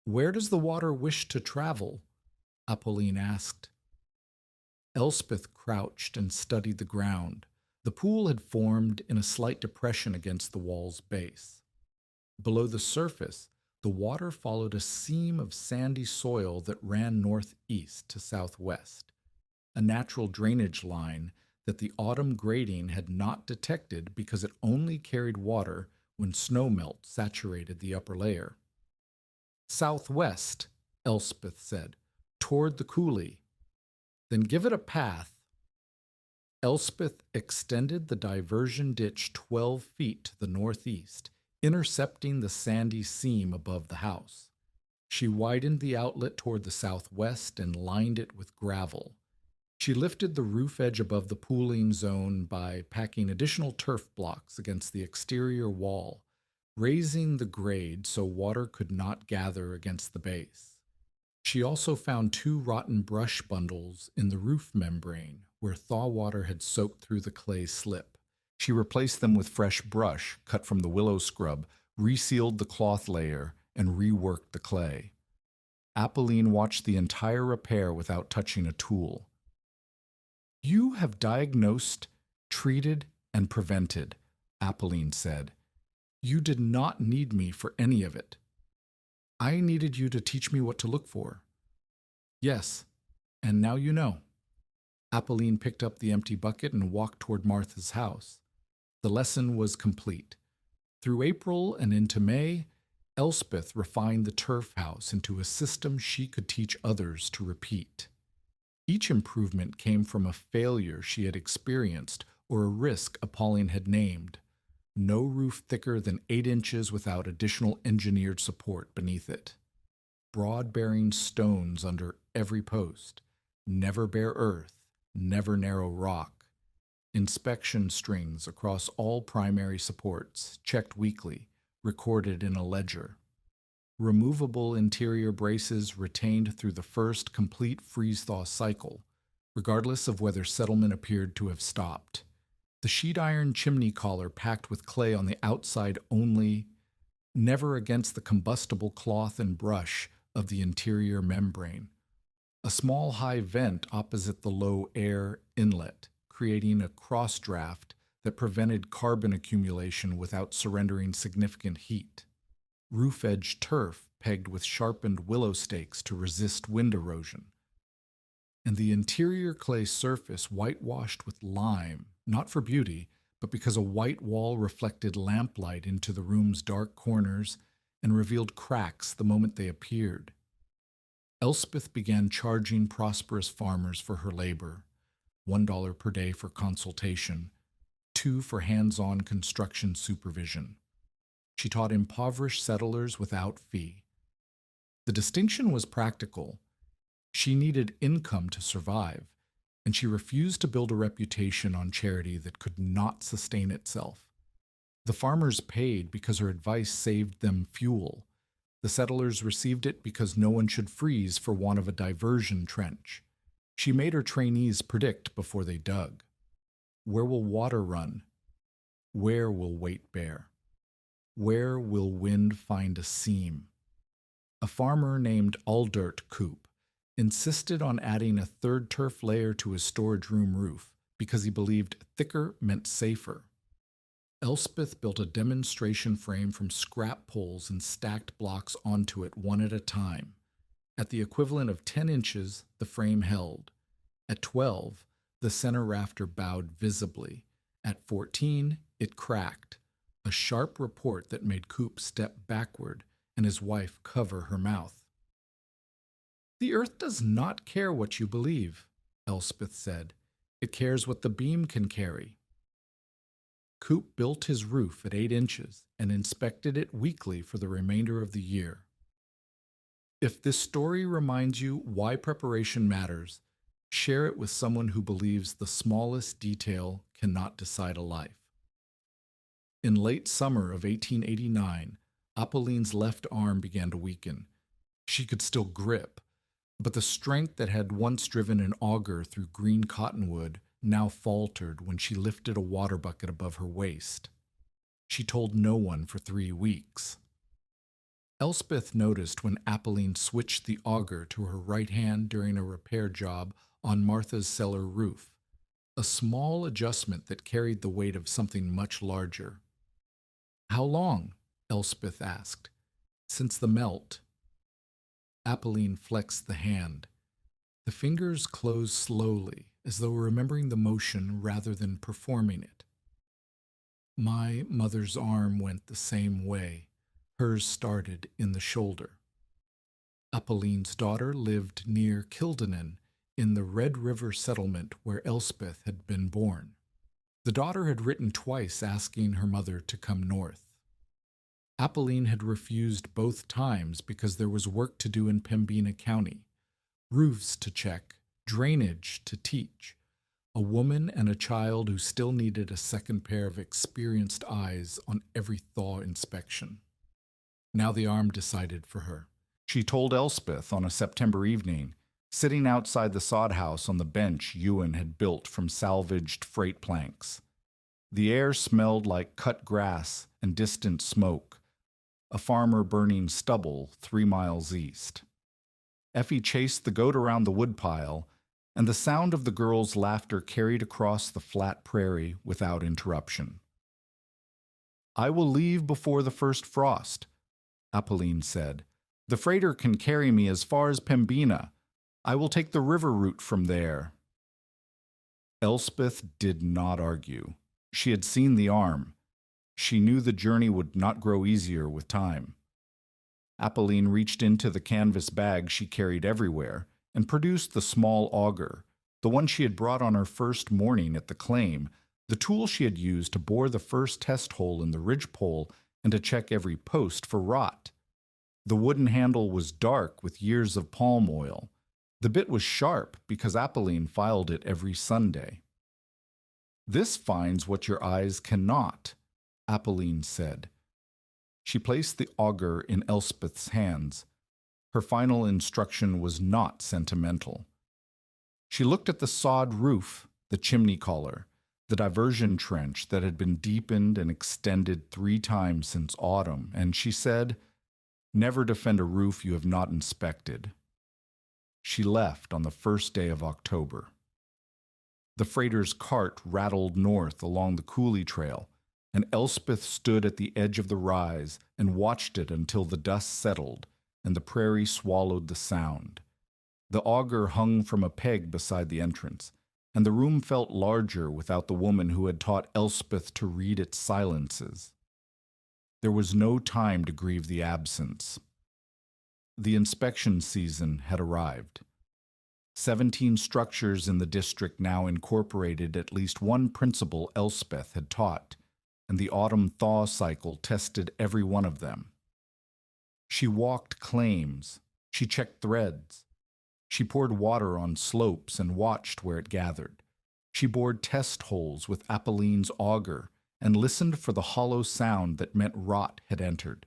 "Where does the water wish to travel?" Apolline asked. Elspeth crouched and studied the ground. The pool had formed in a slight depression against the wall's base. Below the surface, the water followed a seam of sandy soil that ran northeast to southwest, a natural drainage line that the autumn grading had not detected because it only carried water when snowmelt saturated the upper layer. "Southwest," Elspeth said, "toward the coulee. Then give it a path." Elspeth extended the diversion ditch 12 feet to the northeast, intercepting the sandy seam above the house. She widened the outlet toward the southwest and lined it with gravel. She lifted the roof edge above the pooling zone by packing additional turf blocks against the exterior wall, raising the grade so water could not gather against the base. She also found 2 rotten brush bundles in the roof membrane where thaw water had soaked through the clay slip. She replaced them with fresh brush cut from the willow scrub, resealed the cloth layer, and reworked the clay. Apolline watched the entire repair without touching a tool. "You have diagnosed, treated, and prevented," Apolline said. "You did not need me for any of it. I needed you to teach me what to look for." "Yes, and now you know." Apolline picked up the empty bucket and walked toward Martha's house. The lesson was complete. Through April and into May, Elspeth refined the turf house into a system she could teach others to repeat. Each improvement came from a failure she had experienced or a risk Apolline had named. No roof thicker than 8 inches without additional engineered support beneath it. Broad-bearing stones under every post. Never bare earth, never narrow rock. Inspection strings across all primary supports, checked weekly, recorded in a ledger. Removable interior braces retained through the first complete freeze-thaw cycle, regardless of whether settlement appeared to have stopped. The sheet iron chimney collar packed with clay on the outside only, never against the combustible cloth and brush of the interior membrane. A small high vent opposite the low air inlet, creating a cross draft that prevented carbon accumulation without surrendering significant heat. Roof edge turf pegged with sharpened willow stakes to resist wind erosion. And the interior clay surface whitewashed with lime, not for beauty, but because a white wall reflected lamplight into the room's dark corners and revealed cracks the moment they appeared. Elspeth began charging prosperous farmers for her labor, $1 per day for consultation, $2 for hands-on construction supervision. She taught impoverished settlers without fee. The distinction was practical. She needed income to survive, and she refused to build a reputation on charity that could not sustain itself. The farmers paid because her advice saved them fuel. The settlers received it because no one should freeze for want of a diversion trench. She made her trainees predict before they dug. Where will water run? Where will weight bear? Where will wind find a seam? A farmer named Aldert Coop insisted on adding a 3rd turf layer to his storage room roof because he believed thicker meant safer. Elspeth built a demonstration frame from scrap poles and stacked blocks onto it one at a time. At the equivalent of 10 inches, the frame held. At 12, the center rafter bowed visibly. At 14, it cracked. a sharp report that made Coop step backward and his wife cover her mouth. "The earth does not care what you believe," Elspeth said. "It cares what the beam can carry." Coop built his roof at 8 inches and inspected it weekly for the remainder of the year. If this story reminds you why preparation matters, share it with someone who believes the smallest detail cannot decide a life. In late summer of 1889, Appeline's left arm began to weaken. She could still grip, but the strength that had once driven an auger through green cottonwood now faltered when she lifted a water bucket above her waist. She told no one for 3 weeks. Elspeth noticed when Appeline switched the auger to her right hand during a repair job on Martha's cellar roof, a small adjustment that carried the weight of something much larger. "How long?" Elspeth asked. "Since the melt." Appeline flexed the hand. The fingers closed slowly, as though remembering the motion rather than performing it. "My mother's arm went the same way. Hers started in the shoulder." Appeline's daughter lived near Kildonan, in the Red River settlement where Elspeth had been born. The daughter had written twice asking her mother to come north. Appeline had refused both times because there was work to do in Pembina County, roofs to check, drainage to teach, a woman and a child who still needed a second pair of experienced eyes on every thaw inspection. Now the arm decided for her. She told Elspeth on a September evening, sitting outside the sod house on the bench Ewan had built from salvaged freight planks. The air smelled like cut grass and distant smoke, a farmer burning stubble 3 miles east. Effie chased the goat around the woodpile, and the sound of the girls' laughter carried across the flat prairie without interruption. "I will leave before the first frost," Appeline said. "The freighter can carry me as far as Pembina. I will take the river route from there." Elspeth did not argue. She had seen the arm. She knew the journey would not grow easier with time. Appeline reached into the canvas bag she carried everywhere and produced the small auger, the one she had brought on her first morning at the claim, the tool she had used to bore the first test hole in the ridgepole and to check every post for rot. The wooden handle was dark with years of palm oil. The bit was sharp because Appeline filed it every Sunday. "This finds what your eyes cannot," Appeline said. She placed the auger in Elspeth's hands. Her final instruction was not sentimental. She looked at the sod roof, the chimney collar, the diversion trench that had been deepened and extended 3 times since autumn, and she said, "Never defend a roof you have not inspected." She left on the first day of October. The freighter's cart rattled north along the coulee trail, and Elspeth stood at the edge of the rise and watched it until the dust settled and the prairie swallowed the sound. The auger hung from a peg beside the entrance, and the room felt larger without the woman who had taught Elspeth to read its silences. There was no time to grieve the absence. The inspection season had arrived. 17 structures in the district now incorporated at least one principle Elspeth had taught, and the autumn thaw cycle tested every one of them. She walked claims. She checked threads. She poured water on slopes and watched where it gathered. She bored test holes with Appeline's auger and listened for the hollow sound that meant rot had entered.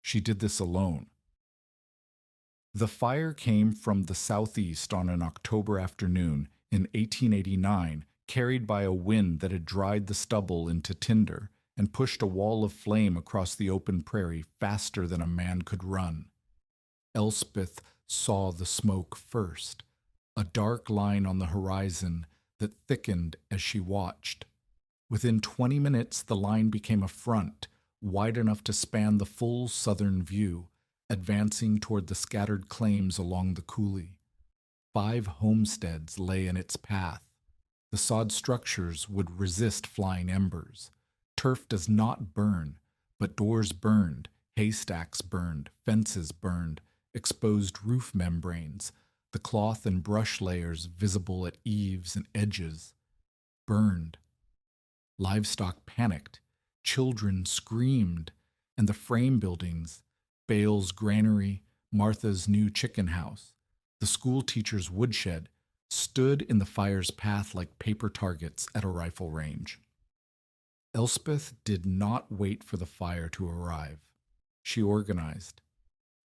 She did this alone. The fire came from the southeast on an October afternoon in 1889, carried by a wind that had dried the stubble into tinder and pushed a wall of flame across the open prairie faster than a man could run. Elspeth saw the smoke first, a dark line on the horizon that thickened as she watched. Within 20 minutes, the line became a front, wide enough to span the full southern view, advancing toward the scattered claims along the coulee. 5 homesteads lay in its path. The sod structures would resist flying embers. Turf does not burn, but doors burned, haystacks burned, fences burned, exposed roof membranes, the cloth and brush layers visible at eaves and edges, burned. Livestock panicked, children screamed, and the frame buildings, Bale's granary, Martha's new chicken house, the school teacher's woodshed, stood in the fire's path like paper targets at a rifle range. Elspeth did not wait for the fire to arrive. She organized.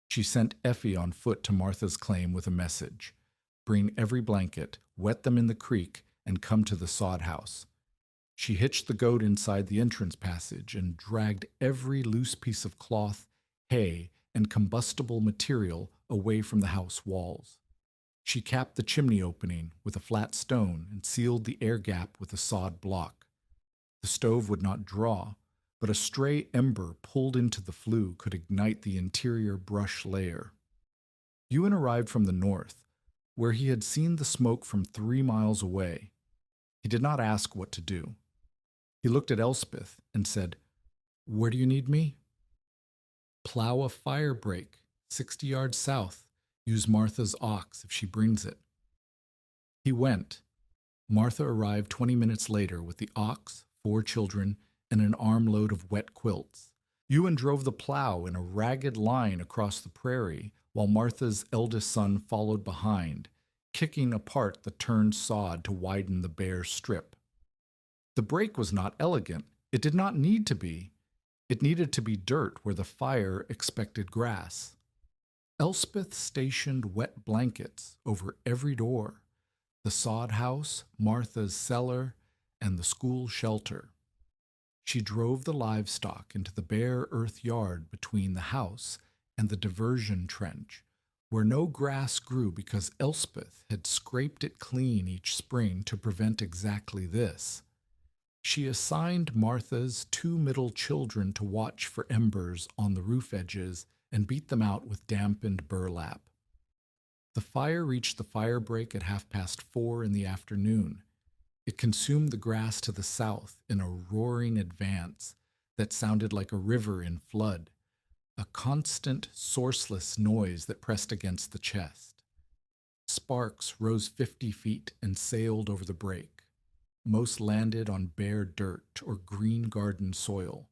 She sent Effie on foot to Martha's claim with a message. Bring every blanket, wet them in the creek, and come to the sod house. She hitched the goat inside the entrance passage and dragged every loose piece of cloth, hay, and combustible material away from the house walls. She capped the chimney opening with a flat stone and sealed the air gap with a sod block. The stove would not draw, but a stray ember pulled into the flue could ignite the interior brush layer. Ewan arrived from the north, where he had seen the smoke from 3 miles away. He did not ask what to do. He looked at Elspeth and said, "Where do you need me?" "Plow a fire break, 60 yards south. Use Martha's ox if she brings it." He went. Martha arrived 20 minutes later with the ox, 4 children, and an armload of wet quilts. Ewan drove the plow in a ragged line across the prairie, while Martha's eldest son followed behind, kicking apart the turned sod to widen the bare strip. The break was not elegant. It did not need to be. It needed to be dirt where the fire expected grass. Elspeth stationed wet blankets over every door, the sod house, Martha's cellar, and the school shelter. She drove the livestock into the bare earth yard between the house and the diversion trench, where no grass grew because Elspeth had scraped it clean each spring to prevent exactly this. She assigned Martha's 2 middle children to watch for embers on the roof edges and beat them out with dampened burlap. The fire reached the fire break at 4:30 in the afternoon. It consumed the grass to the south in a roaring advance that sounded like a river in flood, a constant, sourceless noise that pressed against the chest. Sparks rose 50 feet and sailed over the break. Most landed on bare dirt or green garden soil.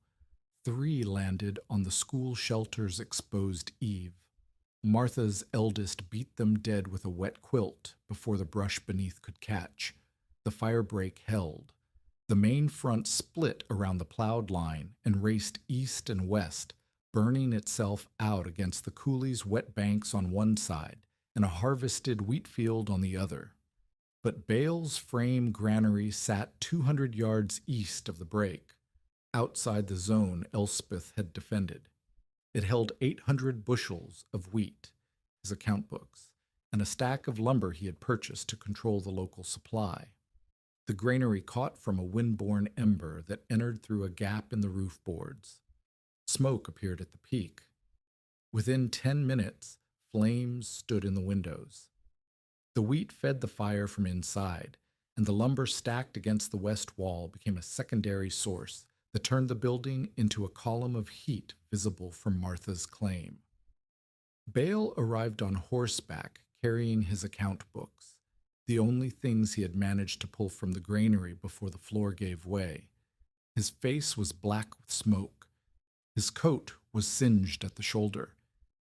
3 landed on the school shelter's exposed eave. Martha's eldest beat them dead with a wet quilt before the brush beneath could catch. The fire break held. The main front split around the plowed line and raced east and west, burning itself out against the coulee's wet banks on one side and a harvested wheat field on the other. But Bale's frame granary sat 200 yards east of the break, outside the zone Elspeth had defended. It held 800 bushels of wheat, his account books, and a stack of lumber he had purchased to control the local supply. The granary caught from a wind-borne ember that entered through a gap in the roof boards. Smoke appeared at the peak. Within 10 minutes, flames stood in the windows. The wheat fed the fire from inside, and the lumber stacked against the west wall became a secondary source that turned the building into a column of heat visible from Martha's claim. Bale arrived on horseback, carrying his account books, the only things he had managed to pull from the granary before the floor gave way. His face was black with smoke. His coat was singed at the shoulder.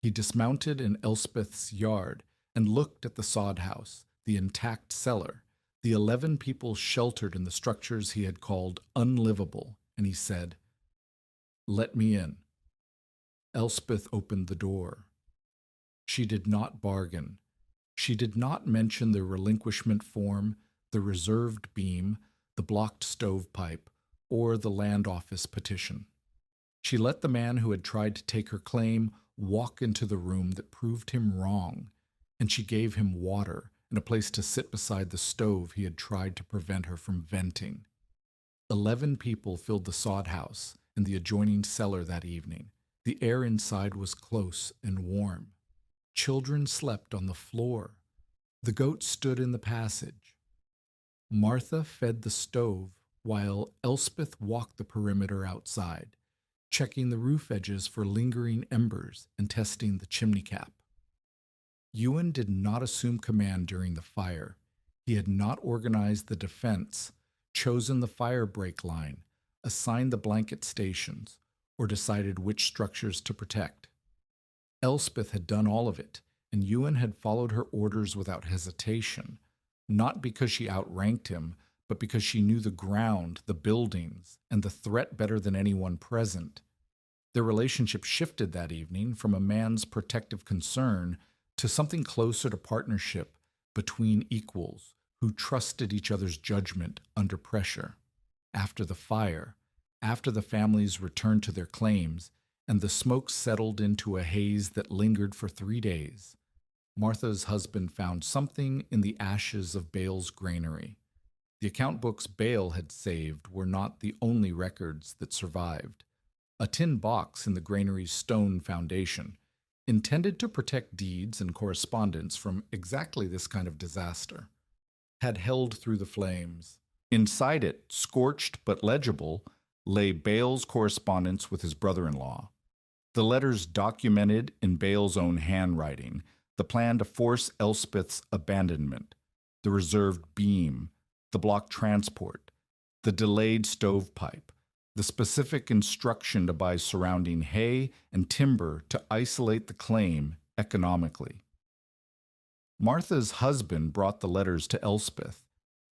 He dismounted in Elspeth's yard and looked at the sod house, the intact cellar, the 11 people sheltered in the structures he had called unlivable, and he said, "Let me in." Elspeth opened the door. She did not bargain. She did not mention the relinquishment form, the reserved beam, the blocked stovepipe, or the land office petition. She let the man who had tried to take her claim walk into the room that proved him wrong, and she gave him water and a place to sit beside the stove he had tried to prevent her from venting. 11 people filled the sod house and the adjoining cellar that evening. The air inside was close and warm. Children slept on the floor. The goat stood in the passage. Martha fed the stove while Elspeth walked the perimeter outside, checking the roof edges for lingering embers and testing the chimney cap. Ewan did not assume command during the fire. He had not organized the defense, chosen the fire break line, assigned the blanket stations, or decided which structures to protect. Elspeth had done all of it, and Ewan had followed her orders without hesitation, not because she outranked him, but because she knew the ground, the buildings, and the threat better than anyone present. Their relationship shifted that evening from a man's protective concern to something closer to partnership between equals who trusted each other's judgment under pressure. After the fire, after the families returned to their claims, and the smoke settled into a haze that lingered for 3 days, Martha's husband found something in the ashes of Bale's granary. The account books Bale had saved were not the only records that survived. A tin box in the granary's stone foundation, intended to protect deeds and correspondence from exactly this kind of disaster, had held through the flames. Inside it, scorched but legible, lay Bale's correspondence with his brother-in-law. The letters documented in Bale's own handwriting the plan to force Elspeth's abandonment, the reserved beam, the block transport, the delayed stovepipe, the specific instruction to buy surrounding hay and timber to isolate the claim economically. Martha's husband brought the letters to Elspeth.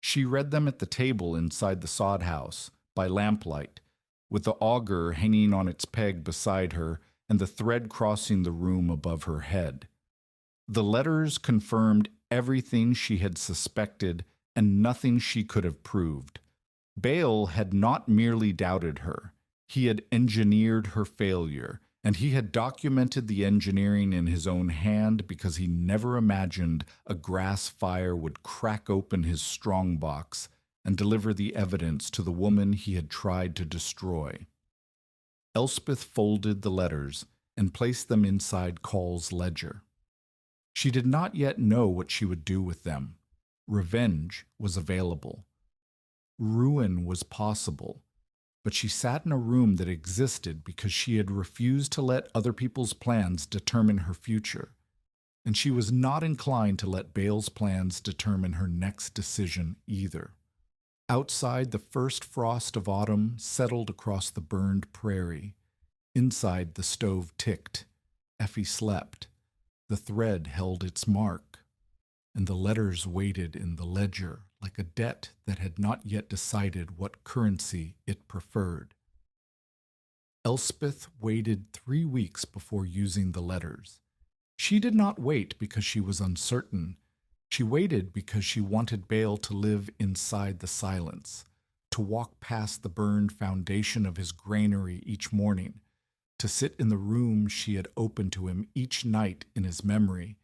She read them at the table inside the sod house, by lamplight, with the auger hanging on its peg beside her and the thread crossing the room above her head. The letters confirmed everything she had suspected and nothing she could have proved. Bale had not merely doubted her. He had engineered her failure, and he had documented the engineering in his own hand because he never imagined a grass fire would crack open his strongbox and deliver the evidence to the woman he had tried to destroy. Elspeth folded the letters and placed them inside Call's ledger. She did not yet know what she would do with them. Revenge was available. Ruin was possible, but she sat in a room that existed because she had refused to let other people's plans determine her future, and she was not inclined to let Bale's plans determine her next decision either. Outside, the first frost of autumn settled across the burned prairie. Inside, the stove ticked. Effie slept. The thread held its mark, and the letters waited in the ledger like a debt that had not yet decided what currency it preferred. Elspeth waited 3 weeks before using the letters. She did not wait because she was uncertain. She waited because she wanted Bale to live inside the silence, to walk past the burned foundation of his granary each morning, to sit in the room she had opened to him each night in his memory,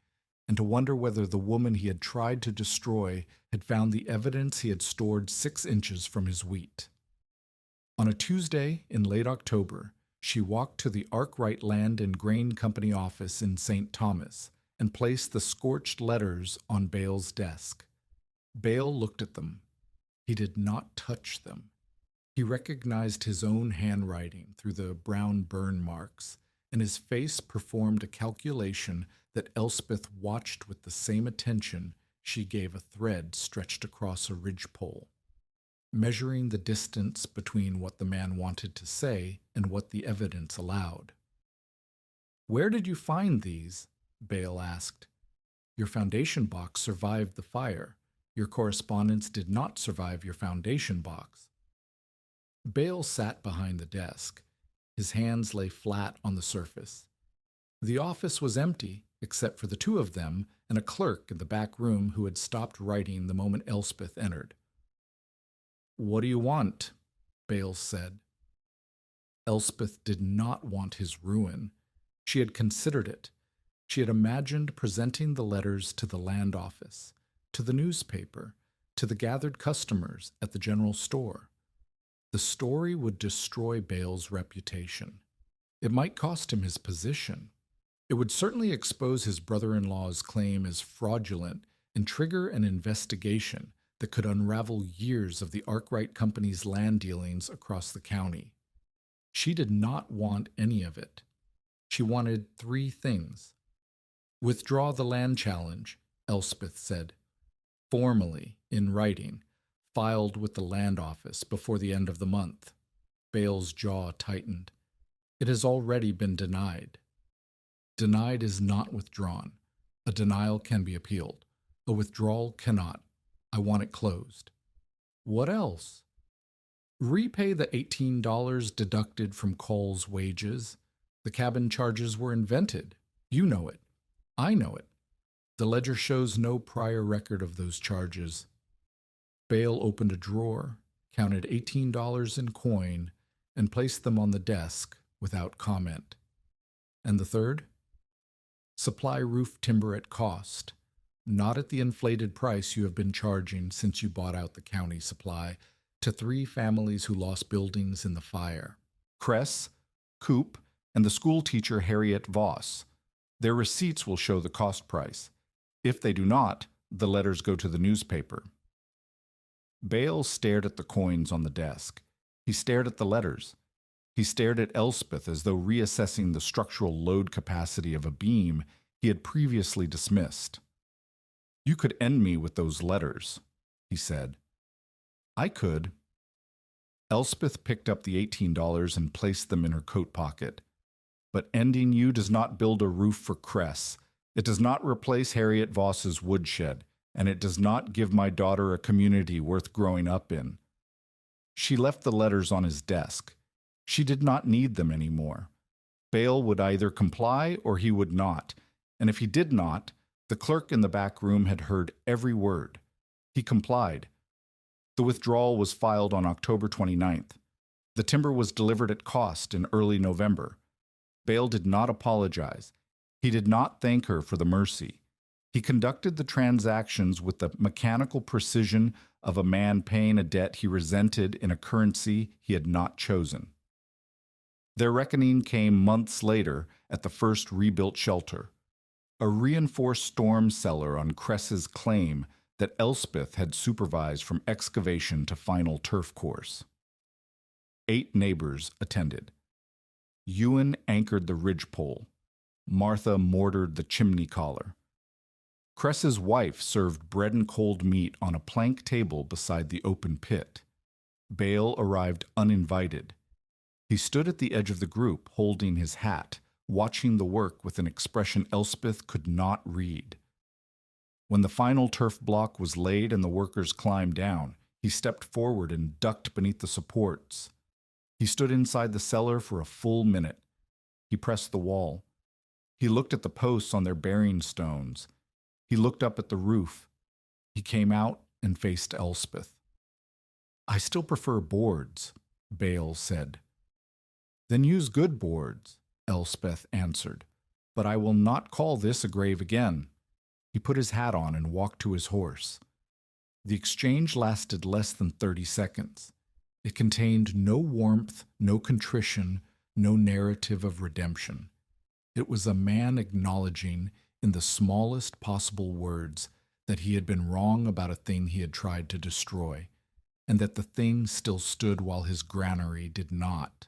and to wonder whether the woman he had tried to destroy had found the evidence he had stored 6 inches from his wheat. On a Tuesday in late October, she walked to the Arkwright Land and Grain Company office in St. Thomas and placed the scorched letters on Bale's desk. Bale looked at them. He did not touch them. He recognized his own handwriting through the brown burn marks, and his face performed a calculation that Elspeth watched with the same attention she gave a thread stretched across a ridgepole, measuring the distance between what the man wanted to say and what the evidence allowed. "Where did you find these?" Bale asked. "Your foundation box survived the fire. Your correspondence did not survive your foundation box." Bale sat behind the desk. His hands lay flat on the surface. The office was empty, except for the 2 of them and a clerk in the back room who had stopped writing the moment Elspeth entered. "What do you want?" Bale said. Elspeth did not want his ruin. She had considered it. She had imagined presenting the letters to the land office, to the newspaper, to the gathered customers at the general store. The story would destroy Bale's reputation. It might cost him his position. It would certainly expose his brother-in-law's claim as fraudulent and trigger an investigation that could unravel years of the Arkwright Company's land dealings across the county. She did not want any of it. She wanted three things. Withdraw the land challenge, Elspeth said, formally, in writing, filed with the land office before the end of the month. Bale's jaw tightened. It has already been denied. Denied is not withdrawn. A denial can be appealed. A withdrawal cannot. I want it closed. What else? Repay the $18 deducted from Cole's wages. The cabin charges were invented. You know it. I know it. The ledger shows no prior record of those charges. Bale opened a drawer, counted $18 in coin, and placed them on the desk without comment. And the third? Supply roof timber at cost, not at the inflated price you have been charging since you bought out the county supply, to 3 families who lost buildings in the fire. Kress, Coop, and the school teacher Harriet Voss. Their receipts will show the cost price. If they do not, the letters go to the newspaper. Bale stared at the coins on the desk. He stared at the letters. He stared at Elspeth as though reassessing the structural load capacity of a beam he had previously dismissed. You could end me with those letters, he said. I could. Elspeth picked up the $18 and placed them in her coat pocket. But ending you does not build a roof for Kress. It does not replace Harriet Voss's woodshed, and it does not give my daughter a community worth growing up in. She left the letters on his desk. She did not need them anymore. Bale would either comply or he would not, and if he did not, the clerk in the back room had heard every word. He complied. The withdrawal was filed on October 29th. The timber was delivered at cost in early November. Bale did not apologize. He did not thank her for the mercy. He conducted the transactions with the mechanical precision of a man paying a debt he resented in a currency he had not chosen. Their reckoning came months later at the first rebuilt shelter, a reinforced storm cellar on Kress's claim that Elspeth had supervised from excavation to final turf course. 8 neighbors attended. Ewan anchored the ridgepole. Martha mortared the chimney collar. Kress's wife served bread and cold meat on a plank table beside the open pit. Bale arrived uninvited. He stood at the edge of the group, holding his hat, watching the work with an expression Elspeth could not read. When the final turf block was laid and the workers climbed down, he stepped forward and ducked beneath the supports. He stood inside the cellar for a full minute. He pressed the wall. He looked at the posts on their bearing stones. He looked up at the roof. He came out and faced Elspeth. I still prefer boards, Bale said. Then use good boards, Elspeth answered. But I will not call this a grave again. He put his hat on and walked to his horse. The exchange lasted less than 30 seconds. It contained no warmth, no contrition, no narrative of redemption. It was a man acknowledging, in the smallest possible words, that he had been wrong about a thing he had tried to destroy, and that the thing still stood while his granary did not.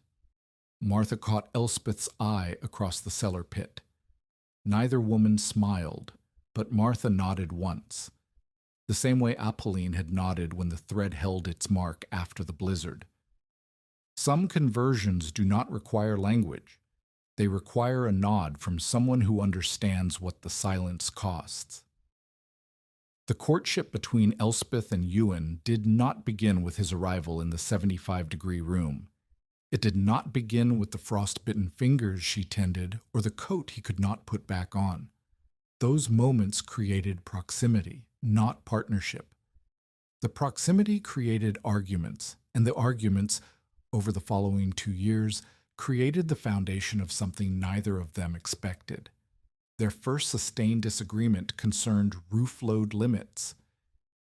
Martha caught Elspeth's eye across the cellar pit. Neither woman smiled, but Martha nodded once, the same way Apolline had nodded when the thread held its mark after the blizzard. Some conversions do not require language. They require a nod from someone who understands what the silence costs. The courtship between Elspeth and Ewan did not begin with his arrival in the 75-degree room. It did not begin with the frostbitten fingers she tended or the coat he could not put back on. Those moments created proximity, not partnership. The proximity created arguments, and the arguments, over the following 2 years, created the foundation of something neither of them expected. Their first sustained disagreement concerned roof load limits.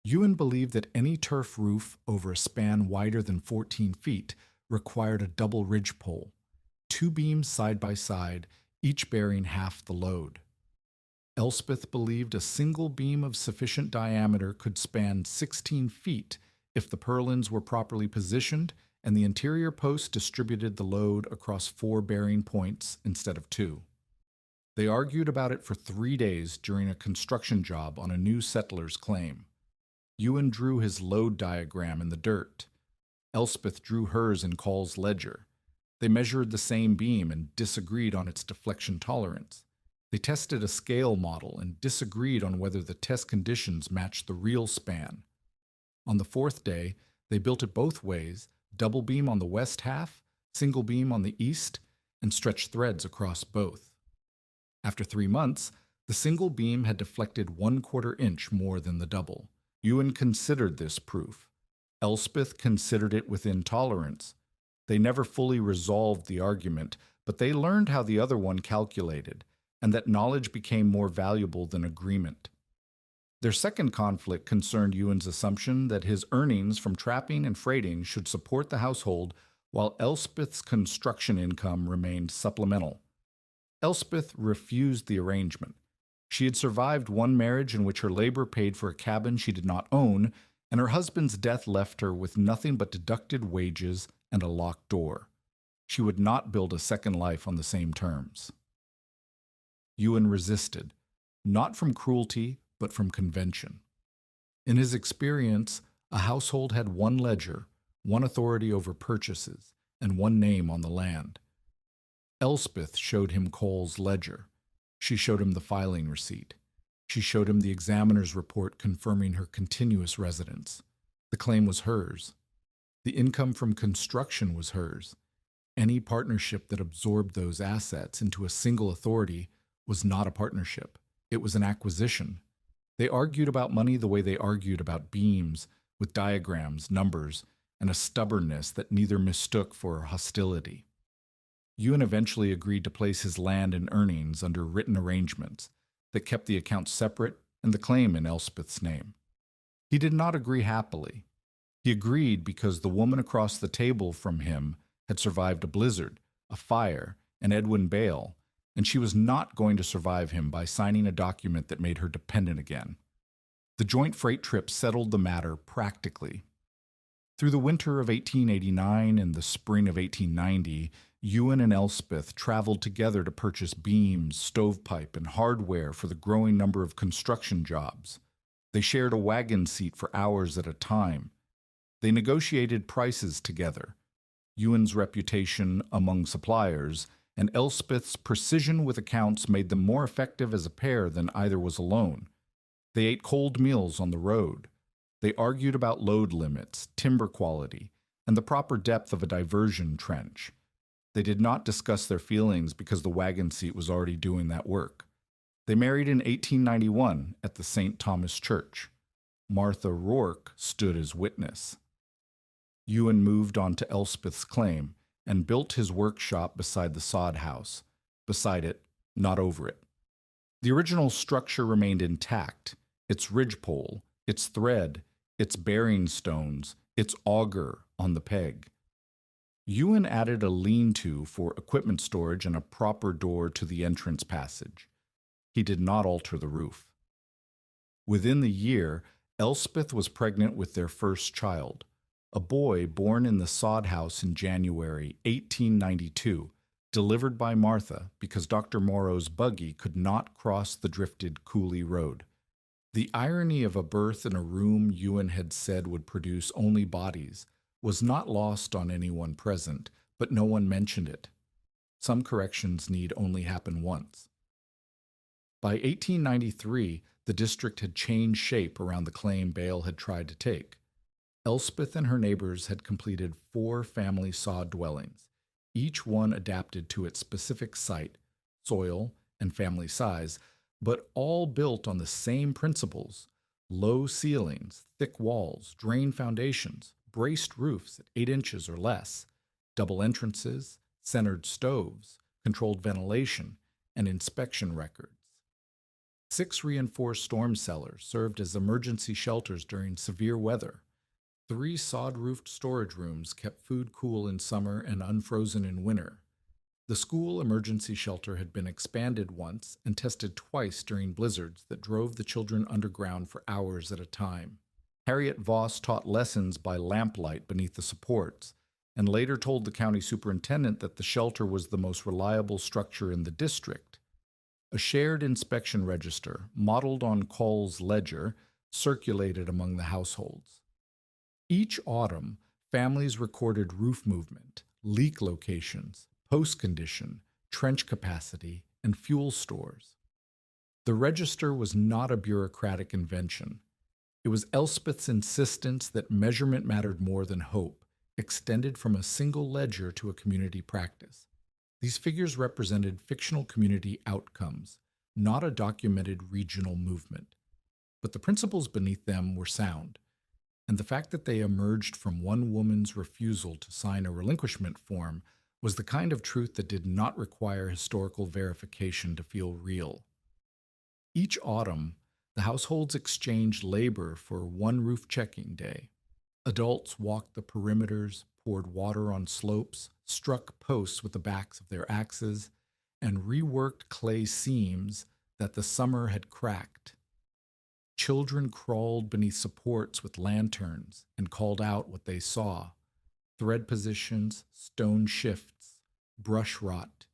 Ewan believed that any turf roof over a span wider than 14 feet required a double ridgepole, 2 beams side by side, each bearing half the load. Elspeth believed a single beam of sufficient diameter could span 16 feet if the purlins were properly positioned and the interior post distributed the load across 4 bearing points instead of 2. They argued about it for 3 days during a construction job on a new settler's claim. Ewan drew his load diagram in the dirt. Elspeth drew hers in Call's ledger. They measured the same beam and disagreed on its deflection tolerance. They tested a scale model and disagreed on whether the test conditions matched the real span. On the 4th day, they built it both ways, double beam on the west half, single beam on the east, and stretched threads across both. After 3 months, the single beam had deflected 1/4 inch more than the double. Ewan considered this proof. Elspeth considered it within tolerance. They never fully resolved the argument, but they learned how the other one calculated, and that knowledge became more valuable than agreement. Their second conflict concerned Ewan's assumption that his earnings from trapping and freighting should support the household, while Elspeth's construction income remained supplemental. Elspeth refused the arrangement. She had survived one marriage in which her labor paid for a cabin she did not own, and her husband's death left her with nothing but deducted wages and a locked door. She would not build a second life on the same terms. Ewan resisted, not from cruelty, but from convention. In his experience, a household had one ledger, one authority over purchases, and one name on the land. Elspeth showed him Cole's ledger. She showed him the filing receipt. She showed him the examiner's report confirming her continuous residence. The claim was hers. The income from construction was hers. Any partnership that absorbed those assets into a single authority was not a partnership. It was an acquisition. They argued about money the way they argued about beams, with diagrams, numbers, and a stubbornness that neither mistook for hostility. Ewan eventually agreed to place his land and earnings under written arrangements that kept the accounts separate and the claim in Elspeth's name. He did not agree happily. He agreed because the woman across the table from him had survived a blizzard, a fire, and Edwin Bale, and she was not going to survive him by signing a document that made her dependent again. The joint freight trip settled the matter practically. Through the winter of 1889 and the spring of 1890, Ewan and Elspeth traveled together to purchase beams, stovepipe, and hardware for the growing number of construction jobs. They shared a wagon seat for hours at a time. They negotiated prices together. Ewan's reputation among suppliers and Elspeth's precision with accounts made them more effective as a pair than either was alone. They ate cold meals on the road. They argued about load limits, timber quality, and the proper depth of a diversion trench. They did not discuss their feelings because the wagon seat was already doing that work. They married in 1891 at the St. Thomas Church. Martha Rourke stood as witness. Ewan moved on to Elspeth's claim and built his workshop beside the sod house. Beside it, not over it. The original structure remained intact, its ridgepole, its thread, its bearing stones, its auger on the peg. Ewan added a lean-to for equipment storage and a proper door to the entrance passage. He did not alter the roof. Within the year, Elspeth was pregnant with their first child, a boy born in the sod house in January 1892, delivered by Martha because Dr. Morrow's buggy could not cross the drifted Cooley Road. The irony of a birth in a room Ewan had said would produce only bodies was not lost on anyone present, but no one mentioned it. Some corrections need only happen once. By 1893, the district had changed shape around the claim Bale had tried to take. Elspeth and her neighbors had completed 4 family sod dwellings, each one adapted to its specific site, soil, and family size, but all built on the same principles: low ceilings, thick walls, drain foundations, braced roofs at 8 inches or less, double entrances, centered stoves, controlled ventilation, and inspection records. 6 reinforced storm cellars served as emergency shelters during severe weather. 3 sod-roofed storage rooms kept food cool in summer and unfrozen in winter. The school emergency shelter had been expanded once and tested twice during blizzards that drove the children underground for hours at a time. Harriet Voss taught lessons by lamplight beneath the supports, and later told the county superintendent that the shelter was the most reliable structure in the district. A shared inspection register, modeled on Call's ledger, circulated among the households. Each autumn, families recorded roof movement, leak locations, post condition, trench capacity, and fuel stores. The register was not a bureaucratic invention. It was Elspeth's insistence that measurement mattered more than hope, extended from a single ledger to a community practice. These figures represented fictional community outcomes, not a documented regional movement. But the principles beneath them were sound, and the fact that they emerged from one woman's refusal to sign a relinquishment form was the kind of truth that did not require historical verification to feel real. Each autumn, the households exchanged labor for one roof checking day. Adults walked the perimeters, poured water on slopes, struck posts with the backs of their axes, and reworked clay seams that the summer had cracked. Children crawled beneath supports with lanterns and called out what they saw: thread positions, stone shifts, brush rot,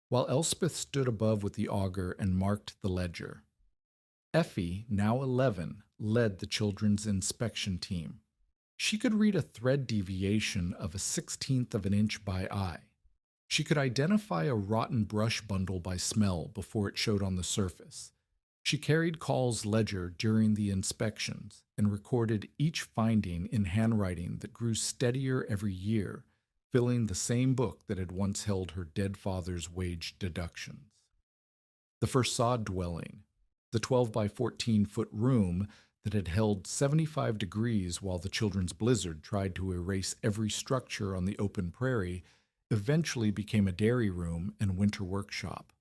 while Elspeth stood above with the auger and marked the ledger. Effie, now 11, led the children's inspection team. She could read a thread deviation of a 16th of an inch by eye. She could identify a rotten brush bundle by smell before it showed on the surface. She carried Call's ledger during the inspections and recorded each finding in handwriting that grew steadier every year, filling the same book that had once held her dead father's wage deductions. The first sod dwelling, the 12 by 14-foot room that had held 75 degrees while the children's blizzard tried to erase every structure on the open prairie, eventually became a dairy room and winter workshop.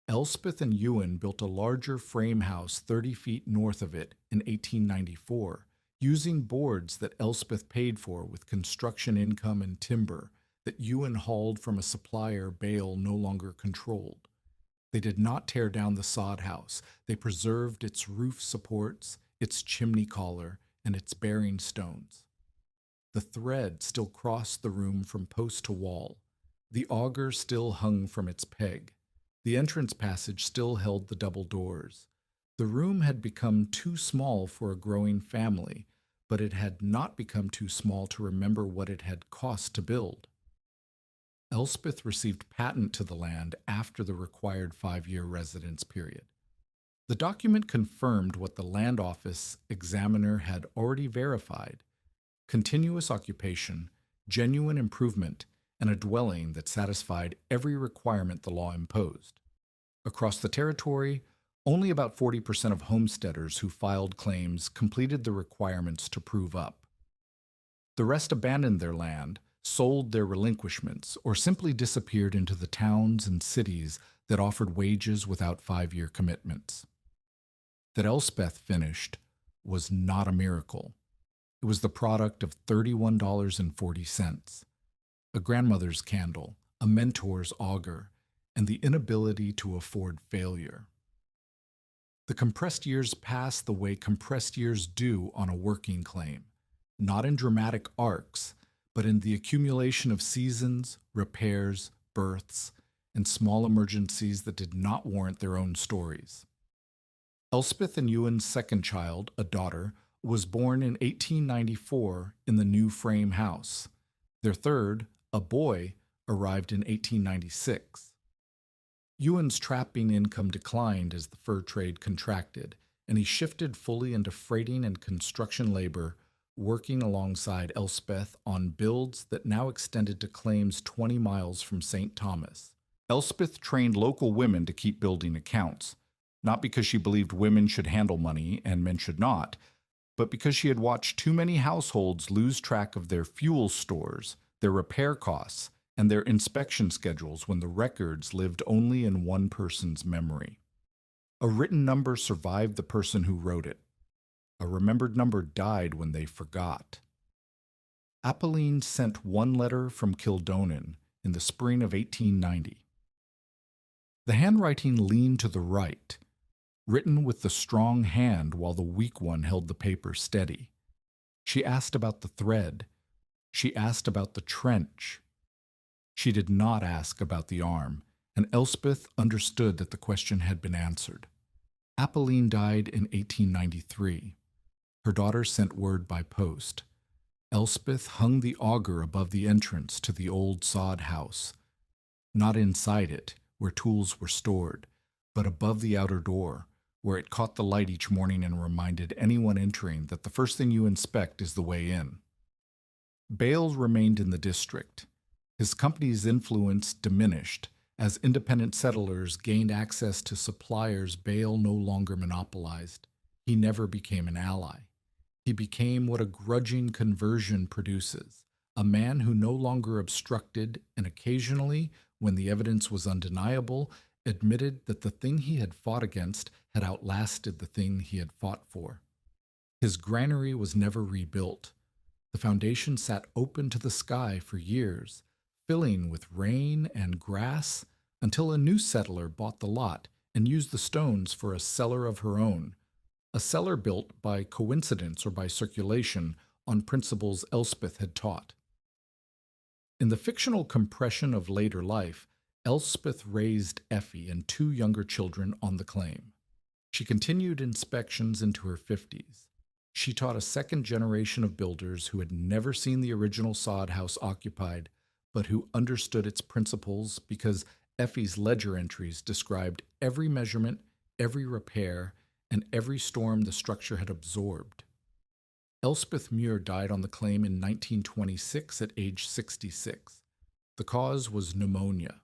Elspeth and Ewan built a larger frame house 30 feet north of it in 1894, using boards that Elspeth paid for with construction income and timber that Ewan hauled from a supplier Bale no longer controlled. They did not tear down the sod house. They preserved its roof supports, its chimney collar, and its bearing stones. The thread still crossed the room from post to wall. The auger still hung from its peg. The entrance passage still held the double doors. The room had become too small for a growing family, but it had not become too small to remember what it had cost to build. Elspeth received patent to the land after the required 5-year residence period. The document confirmed what the land office examiner had already verified: continuous occupation, genuine improvement, and a dwelling that satisfied every requirement the law imposed. Across the territory, only about 40% of homesteaders who filed claims completed the requirements to prove up. The rest abandoned their land, sold their relinquishments, or simply disappeared into the towns and cities that offered wages without 5-year commitments. That Elspeth finished was not a miracle. It was the product of $31.40. A grandmother's candle, a mentor's auger, and the inability to afford failure. The compressed years passed the way compressed years do on a working claim, not in dramatic arcs, but in the accumulation of seasons, repairs, births, and small emergencies that did not warrant their own stories. Elspeth and Ewan's second child, a daughter, was born in 1894 in the new frame house. Their third, a boy, arrived in 1896. Ewan's trapping income declined as the fur trade contracted, and he shifted fully into freighting and construction labor, working alongside Elspeth on builds that now extended to claims 20 miles from St. Thomas. Elspeth trained local women to keep building accounts, not because she believed women should handle money and men should not, but because she had watched too many households lose track of their fuel stores, their repair costs, and their inspection schedules when the records lived only in one person's memory. A written number survived the person who wrote it. A remembered number died when they forgot. Apolline sent one letter from Kildonan in the spring of 1890. The handwriting leaned to the right, written with the strong hand while the weak one held the paper steady. She asked about the thread. She asked about the trench. She did not ask about the arm, and Elspeth understood that the question had been answered. Apolline died in 1893. Her daughter sent word by post. Elspeth hung the auger above the entrance to the old sod house, not inside it, where tools were stored, but above the outer door, where it caught the light each morning and reminded anyone entering that the first thing you inspect is the way in. Bale remained in the district. His company's influence diminished. As independent settlers gained access to suppliers Bale no longer monopolized. He never became an ally. He became what a grudging conversion produces, a man who no longer obstructed and occasionally, when the evidence was undeniable, admitted that the thing he had fought against had outlasted the thing he had fought for. His granary was never rebuilt. The foundation sat open to the sky for years, filling with rain and grass, until a new settler bought the lot and used the stones for a cellar of her own, a cellar built by coincidence or by circulation on principles Elspeth had taught. In the fictional compression of later life, Elspeth raised Effie and two younger children on the claim. She continued inspections into her 50s. She taught a second generation of builders who had never seen the original sod house occupied, but who understood its principles because Effie's ledger entries described every measurement, every repair, and every storm the structure had absorbed. Elspeth Muir died on the claim in 1926 at age 66. The cause was pneumonia,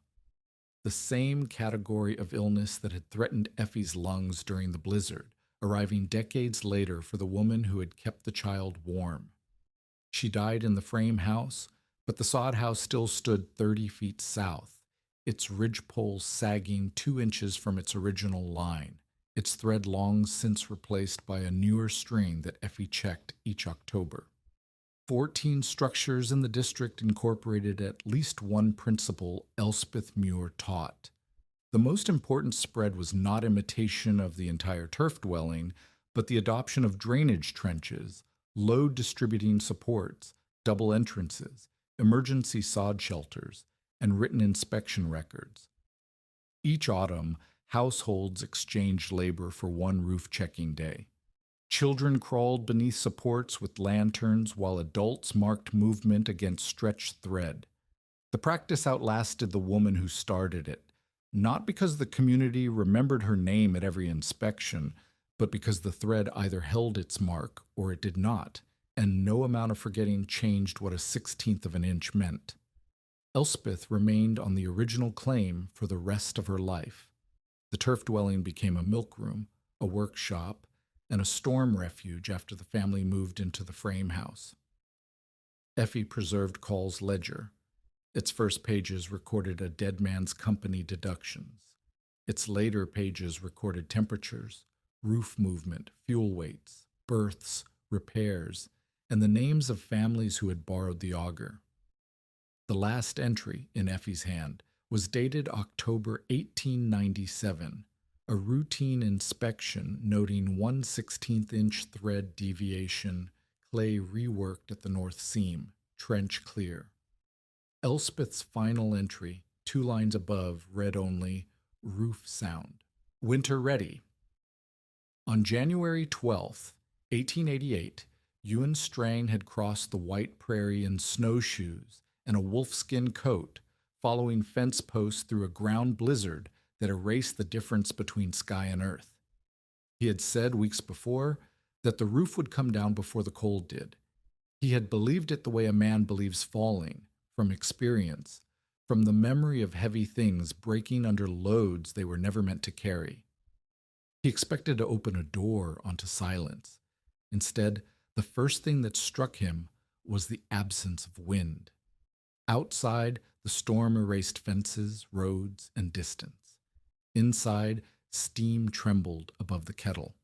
the same category of illness that had threatened Effie's lungs during the blizzard, arriving decades later for the woman who had kept the child warm. She died in the frame house, but the sod house still stood 30 feet south, its ridgepole sagging 2 inches from its original line, its thread long since replaced by a newer string that Effie checked each October. 14 structures in the district incorporated at least one principle Elspeth Muir taught. The most important spread was not imitation of the entire turf dwelling, but the adoption of drainage trenches, load distributing supports, double entrances, emergency sod shelters, and written inspection records. Each autumn, households exchanged labor for one roof checking day. Children crawled beneath supports with lanterns while adults marked movement against stretched thread. The practice outlasted the woman who started it, not because the community remembered her name at every inspection, but because the thread either held its mark or it did not, and no amount of forgetting changed what a 16th of an inch meant. Elspeth remained on the original claim for the rest of her life. The turf dwelling became a milk room, a workshop, and a storm refuge after the family moved into the frame house. Effie preserved Call's ledger. Its first pages recorded a dead man's company deductions. Its later pages recorded temperatures, roof movement, fuel weights, births, repairs, and the names of families who had borrowed the auger. The last entry, in Effie's hand, was dated October 1897, a routine inspection noting 1/16 inch thread deviation, clay reworked at the north seam, trench clear. Elspeth's final entry, 2 lines above, read only, roof sound. Winter ready. On January 12, 1888, Ewan Strang had crossed the white prairie in snowshoes and a wolfskin coat, following fence posts through a ground blizzard that erased the difference between sky and earth. He had said weeks before that the roof would come down before the cold did. He had believed it the way a man believes falling, from experience, from the memory of heavy things breaking under loads they were never meant to carry. He expected to open a door onto silence. Instead, the first thing that struck him was the absence of wind. Outside, the storm erased fences, roads, and distance. Inside, steam trembled above the kettle.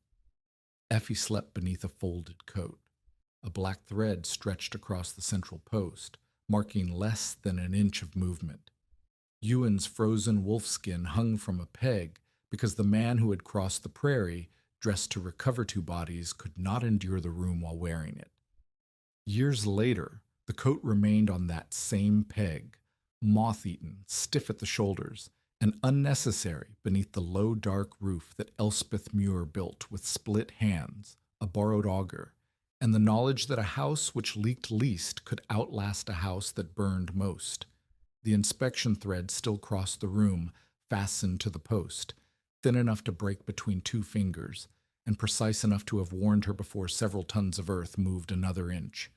Effie slept beneath a folded coat. A black thread stretched across the central post, marking less than an inch of movement. Ewan's frozen wolfskin hung from a peg because the man who had crossed the prairie, dressed to recover two bodies, could not endure the room while wearing it. Years later, the coat remained on that same peg, moth-eaten, stiff at the shoulders, and unnecessary beneath the low dark roof that Elspeth Muir built with split hands, a borrowed auger, and the knowledge that a house which leaked least could outlast a house that burned most. The inspection thread still crossed the room, fastened to the post, thin enough to break between two fingers, and precise enough to have warned her before several tons of earth moved another inch.